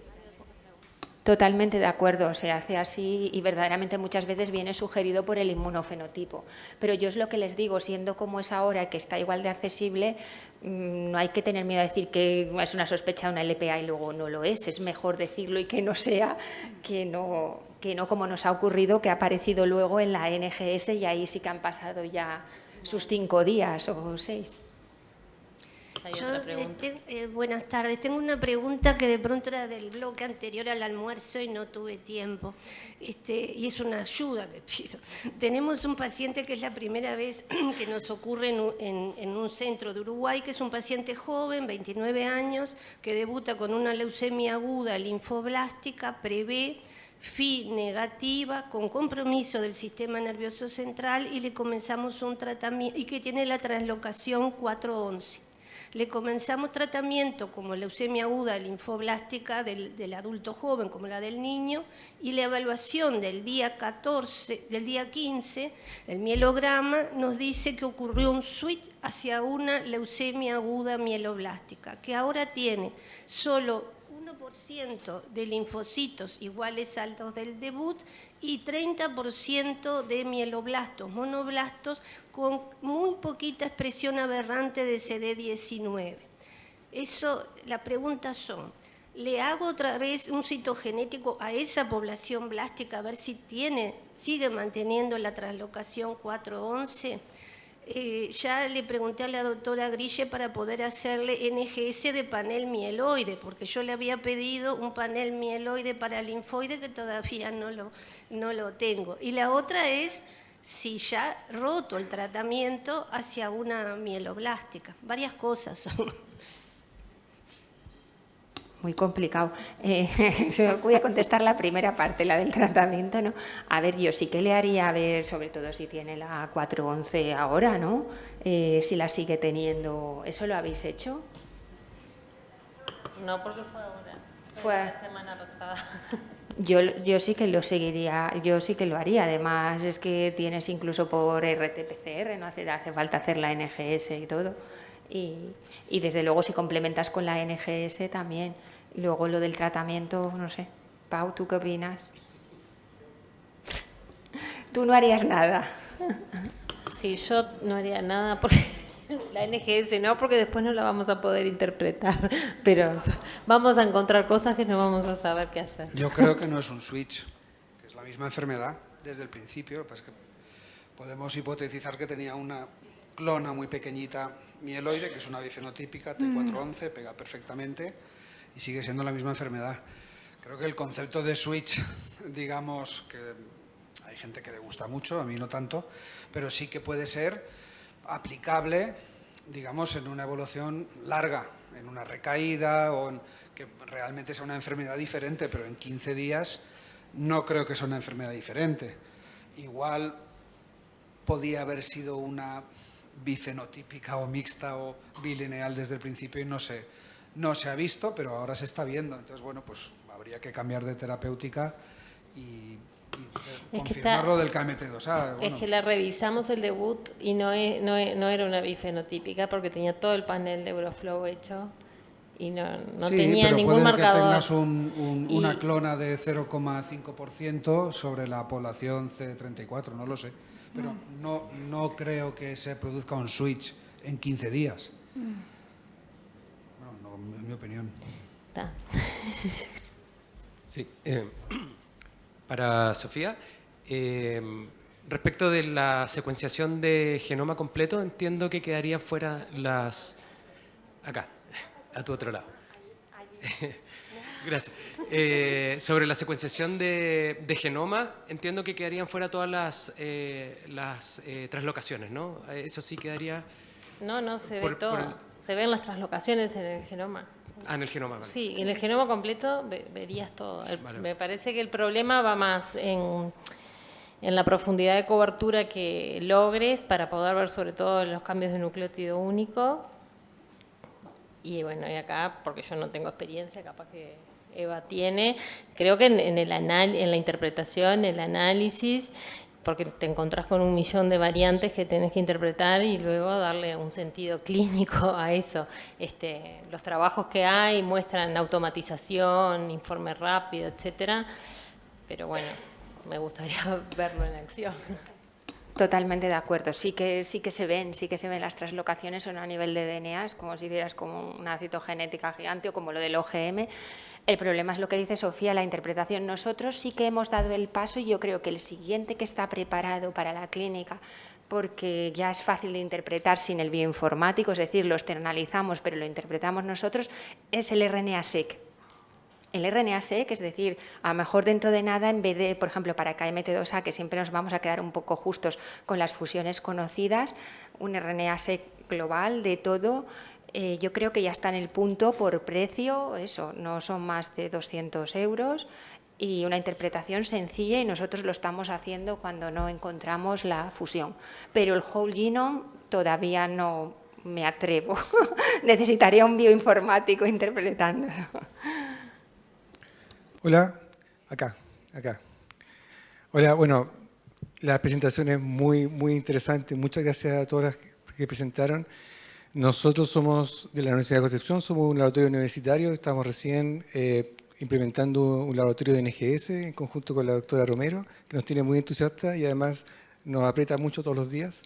totalmente de acuerdo, se hace así y verdaderamente muchas veces viene sugerido por el inmunofenotipo. Pero yo es lo que les digo, siendo como es ahora, que está igual de accesible, no hay que tener miedo a decir que es una sospecha de una LPA y luego no lo es mejor decirlo y que no sea, que no como nos ha ocurrido, que ha aparecido luego en la NGS y ahí sí que han pasado ya sus 5 días o 6. Buenas tardes. Tengo una pregunta que de pronto era del bloque anterior al almuerzo y no tuve tiempo. Y es una ayuda que pido. Tenemos un paciente que es la primera vez que nos ocurre en un centro de Uruguay, que es un paciente joven, 29 años, que debuta con una leucemia aguda linfoblástica, pre-B, FI negativa, con compromiso del sistema nervioso central, y le comenzamos un tratamiento, y que tiene la translocación 411. Le comenzamos tratamiento como leucemia aguda linfoblástica del adulto joven, como la del niño, y la evaluación del día 15, el mielograma, nos dice que ocurrió un switch hacia una leucemia aguda mieloblástica, que ahora tiene solo 1% de linfocitos iguales a los del debut y 30% de mieloblastos, monoblastos, con muy poquita expresión aberrante de CD19. La pregunta son, ¿le hago otra vez un citogenético a esa población blástica a ver si sigue manteniendo la translocación 411? Ya le pregunté a la doctora Grille para poder hacerle NGS de panel mieloide, porque yo le había pedido un panel mieloide para linfoide que todavía no lo tengo. Y la otra es si ya roto el tratamiento hacia una mieloblástica. Varias cosas son. Muy complicado. Voy a contestar la primera parte, la del tratamiento, ¿no? A ver, yo sí que le haría, a ver, sobre todo si tiene la 411 ahora, ¿no? Si la sigue teniendo. ¿Eso lo habéis hecho? No, porque fue ahora. Fue la semana pasada. Yo sí que lo seguiría, yo sí que lo haría. Además, es que tienes incluso por RT-PCR, no hace falta hacer la NGS y todo. Y desde luego si complementas con la NGS también. Luego lo del tratamiento, no sé. Pau, ¿tú qué opinas? Tú no harías nada. Sí, yo no haría nada porque la NGS no, porque después no la vamos a poder interpretar, pero vamos a encontrar cosas que no vamos a saber qué hacer. Yo creo que no es un switch, que es la misma enfermedad desde el principio. Pues que podemos hipotetizar que tenía una clona muy pequeñita mieloide, que es una bifenotípica, T411, pega perfectamente y sigue siendo la misma enfermedad. Creo que el concepto de switch, digamos, que hay gente que le gusta mucho, a mí no tanto, pero sí que puede ser aplicable, digamos, en una evolución larga, en una recaída o en que realmente sea una enfermedad diferente, pero en 15 días no creo que sea una enfermedad diferente. Igual podía haber sido una bifenotípica o mixta o bilineal desde el principio y no se ha visto, pero ahora se está viendo. Entonces, bueno, pues habría que cambiar de terapéutica y confirmarlo del KMT2A. Bueno. Es que la revisamos el debut y no era una bifenotípica porque tenía todo el panel de Euroflow hecho y no sí, tenía pero ningún puede marcador. Que tengas una clona de 0,5% sobre la población C34, no lo sé. Pero no creo que se produzca un switch en 15 días. No, en mi opinión. Está. Sí. Para Sofía, respecto de la secuenciación de genoma completo, entiendo que quedarían fuera las... Acá, a tu otro lado. Gracias. Sobre la secuenciación de genoma, entiendo que quedarían fuera todas las translocaciones, ¿no? Eso sí quedaría... No, se ve todo. Se ven las translocaciones en el genoma. Ah, en el genoma, vale. Sí, en el genoma completo verías todo. Vale. Me parece que el problema va más en la profundidad de cobertura que logres para poder ver sobre todo los cambios de nucleótido único. Y bueno, y acá, porque yo no tengo experiencia, capaz que Eva tiene, creo que en la interpretación, el análisis, porque te encontrás con 1 millón de variantes que tenés que interpretar y luego darle un sentido clínico a eso. Los trabajos que hay muestran automatización, informe rápido, etcétera, pero bueno, me gustaría verlo en acción. Totalmente de acuerdo. Sí que se ven las translocaciones a nivel de DNA, es como si vieras como una citogenética gigante o como lo del OGM. El problema es lo que dice Sofía, la interpretación. Nosotros sí que hemos dado el paso y yo creo que el siguiente que está preparado para la clínica, porque ya es fácil de interpretar sin el bioinformático, es decir, lo externalizamos pero lo interpretamos nosotros, es el RNA-seq. El RNA-seq, es decir, a lo mejor dentro de nada, en vez de, por ejemplo, para KMT2A, que siempre nos vamos a quedar un poco justos con las fusiones conocidas, un RNA-seq global de todo, yo creo que ya está en el punto por precio, eso, no son más de 200 € y una interpretación sencilla y nosotros lo estamos haciendo cuando no encontramos la fusión. Pero el whole genome todavía no me atrevo, necesitaría un bioinformático interpretándolo. Hola, acá. Hola, bueno, la presentación es muy interesante. Muchas gracias a todas las que presentaron. Nosotros somos de la Universidad de Concepción, somos un laboratorio universitario, estamos recién implementando un laboratorio de NGS en conjunto con la doctora Romero, que nos tiene muy entusiastas y además nos aprieta mucho todos los días.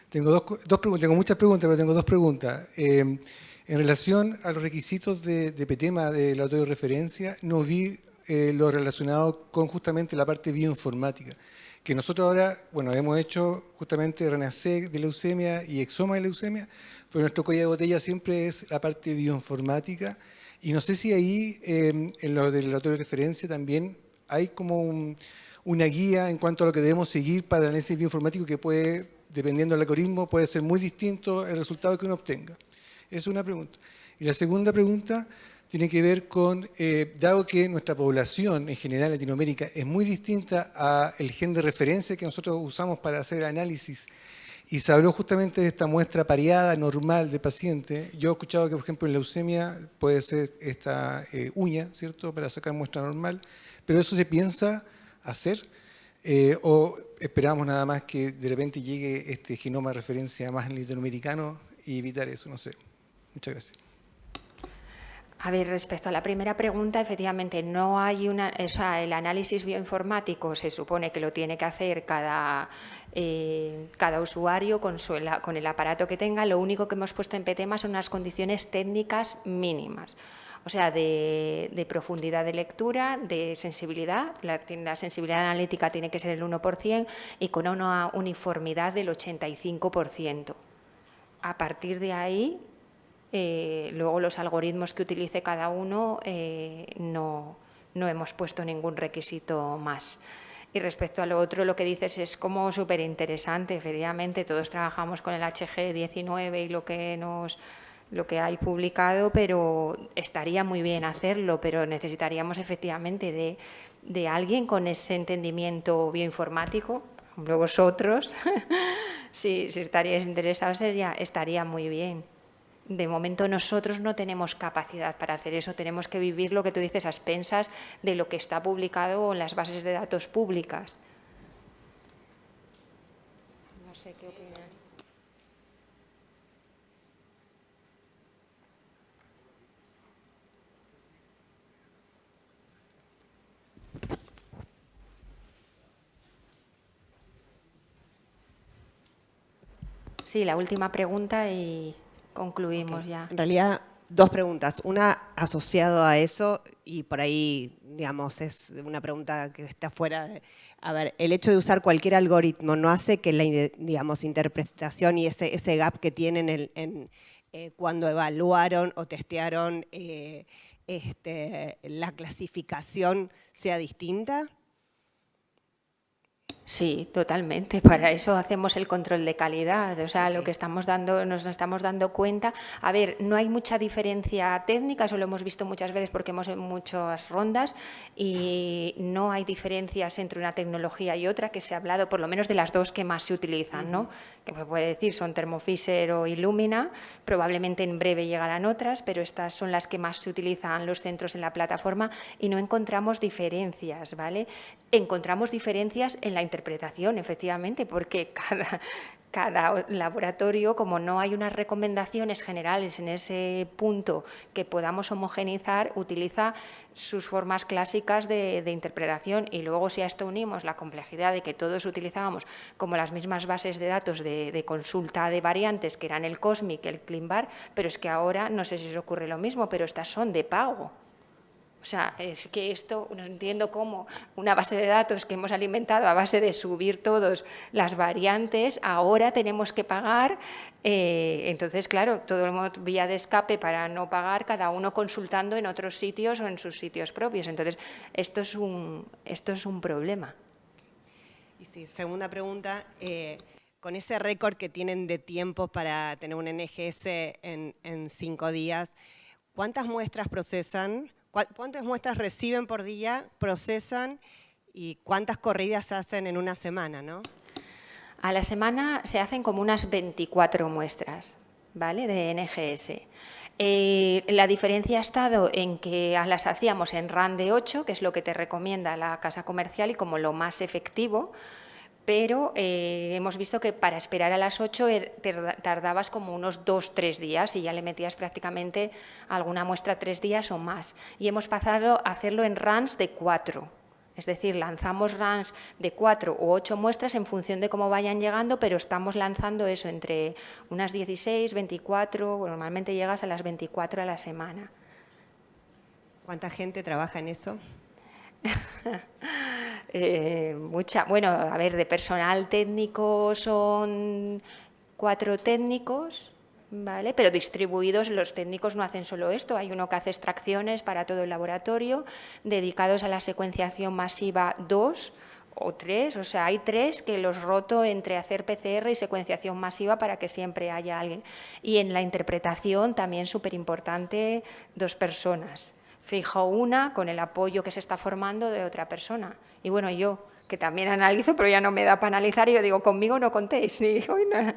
Tengo dos preguntas, tengo muchas preguntas, pero tengo 2 preguntas. En relación a los requisitos de PETEMA, del laboratorio de referencia, no vi lo relacionado con justamente la parte bioinformática, que nosotros ahora, bueno, hemos hecho justamente RNA-seq de leucemia y exoma de leucemia, pero nuestro cuello de botella siempre es la parte bioinformática, y no sé si ahí, en lo del laboratorio de referencia también, hay como una guía en cuanto a lo que debemos seguir para el análisis bioinformático que puede, dependiendo del algoritmo, puede ser muy distinto el resultado que uno obtenga. Esa es una pregunta. Y la segunda pregunta tiene que ver con, dado que nuestra población en general en Latinoamérica es muy distinta al gen de referencia que nosotros usamos para hacer el análisis, y se habló justamente de esta muestra pareada normal de pacientes. Yo he escuchado que, por ejemplo, en leucemia puede ser esta uña, ¿cierto?, para sacar muestra normal, pero eso se piensa hacer, o esperamos nada más que de repente llegue este genoma de referencia más latinoamericano y evitar eso, no sé. Muchas gracias. A ver, respecto a la primera pregunta, efectivamente, no hay una, o sea, el análisis bioinformático se supone que lo tiene que hacer cada usuario con el aparato que tenga. Lo único que hemos puesto en PTEMA son unas condiciones técnicas mínimas, o sea, de profundidad de lectura, de sensibilidad. La sensibilidad analítica tiene que ser el 1% y con una uniformidad del 85%. A partir de ahí, luego los algoritmos que utilice cada uno no hemos puesto ningún requisito más. Y respecto a lo otro, lo que dices es como súper interesante. Efectivamente, todos trabajamos con el HG19 y lo que hay publicado, pero estaría muy bien hacerlo, pero necesitaríamos efectivamente de alguien con ese entendimiento bioinformático, por ejemplo vosotros, si estaríais interesados estaría muy bien. De momento nosotros no tenemos capacidad para hacer eso, tenemos que vivir lo que tú dices a expensas de lo que está publicado en las bases de datos públicas. No sé qué opinan. Sí, la última pregunta y concluimos ya. En realidad, dos preguntas. Una asociado a eso y por ahí, digamos, es una pregunta que está fuera de... A ver, el hecho de usar cualquier algoritmo no hace que la, digamos, interpretación y ese gap que tienen cuando evaluaron o testearon la clasificación sea distinta. Sí, totalmente. Para eso hacemos el control de calidad. O sea, lo que nos estamos dando cuenta. A ver, no hay mucha diferencia técnica, eso lo hemos visto muchas veces porque hemos en muchas rondas y no hay diferencias entre una tecnología y otra, que se ha hablado por lo menos de las dos que más se utilizan, ¿no? Que se puede decir son Thermo Fisher o Illumina, probablemente en breve llegarán otras, pero estas son las que más se utilizan los centros en la plataforma y no encontramos diferencias, ¿vale? Encontramos diferencias en la interpretación, efectivamente, porque cada laboratorio, como no hay unas recomendaciones generales en ese punto que podamos homogeneizar, utiliza sus formas clásicas de interpretación y luego si a esto unimos la complejidad de que todos utilizábamos como las mismas bases de datos de consulta de variantes que eran el COSMIC, el ClinVar, pero es que ahora, no sé si os ocurre lo mismo, pero estas son de pago. O sea, es que esto, no entiendo cómo una base de datos que hemos alimentado a base de subir todas las variantes, ahora tenemos que pagar. Entonces, claro, todo el mundo vía de escape para no pagar, cada uno consultando en otros sitios o en sus sitios propios. Entonces, esto es un problema. Y sí, segunda pregunta, con ese récord que tienen de tiempo para tener un NGS en 5 días, ¿cuántas muestras procesan? ¿Cuántas muestras reciben por día, procesan y cuántas corridas hacen en una semana, ¿no? A la semana se hacen como unas 24 muestras, ¿vale?, de NGS. La diferencia ha estado en que las hacíamos en RAN de 8, que es lo que te recomienda la casa comercial y como lo más efectivo, pero hemos visto que para esperar a las 8 tardabas como unos 2-3 días y ya le metías prácticamente alguna muestra 3 días o más. Y hemos pasado a hacerlo en runs de 4. Es decir, lanzamos runs de 4 u 8 muestras en función de cómo vayan llegando, pero estamos lanzando eso entre unas 16, 24, normalmente llegas a las 24 a la semana. ¿Cuánta gente trabaja en eso? Mucha. Bueno, a ver, de personal técnico son 4 técnicos, ¿vale? Pero distribuidos, los técnicos no hacen solo esto, hay uno que hace extracciones para todo el laboratorio, dedicados a la secuenciación masiva 2, o 3, o sea, hay 3 que los roto entre hacer PCR y secuenciación masiva para que siempre haya alguien. Y en la interpretación también súper importante 2 personas. Fijo una con el apoyo que se está formando de otra persona. Y bueno, yo, que también analizo, pero ya no me da para analizar, y yo digo, conmigo no contéis. Y digo, no.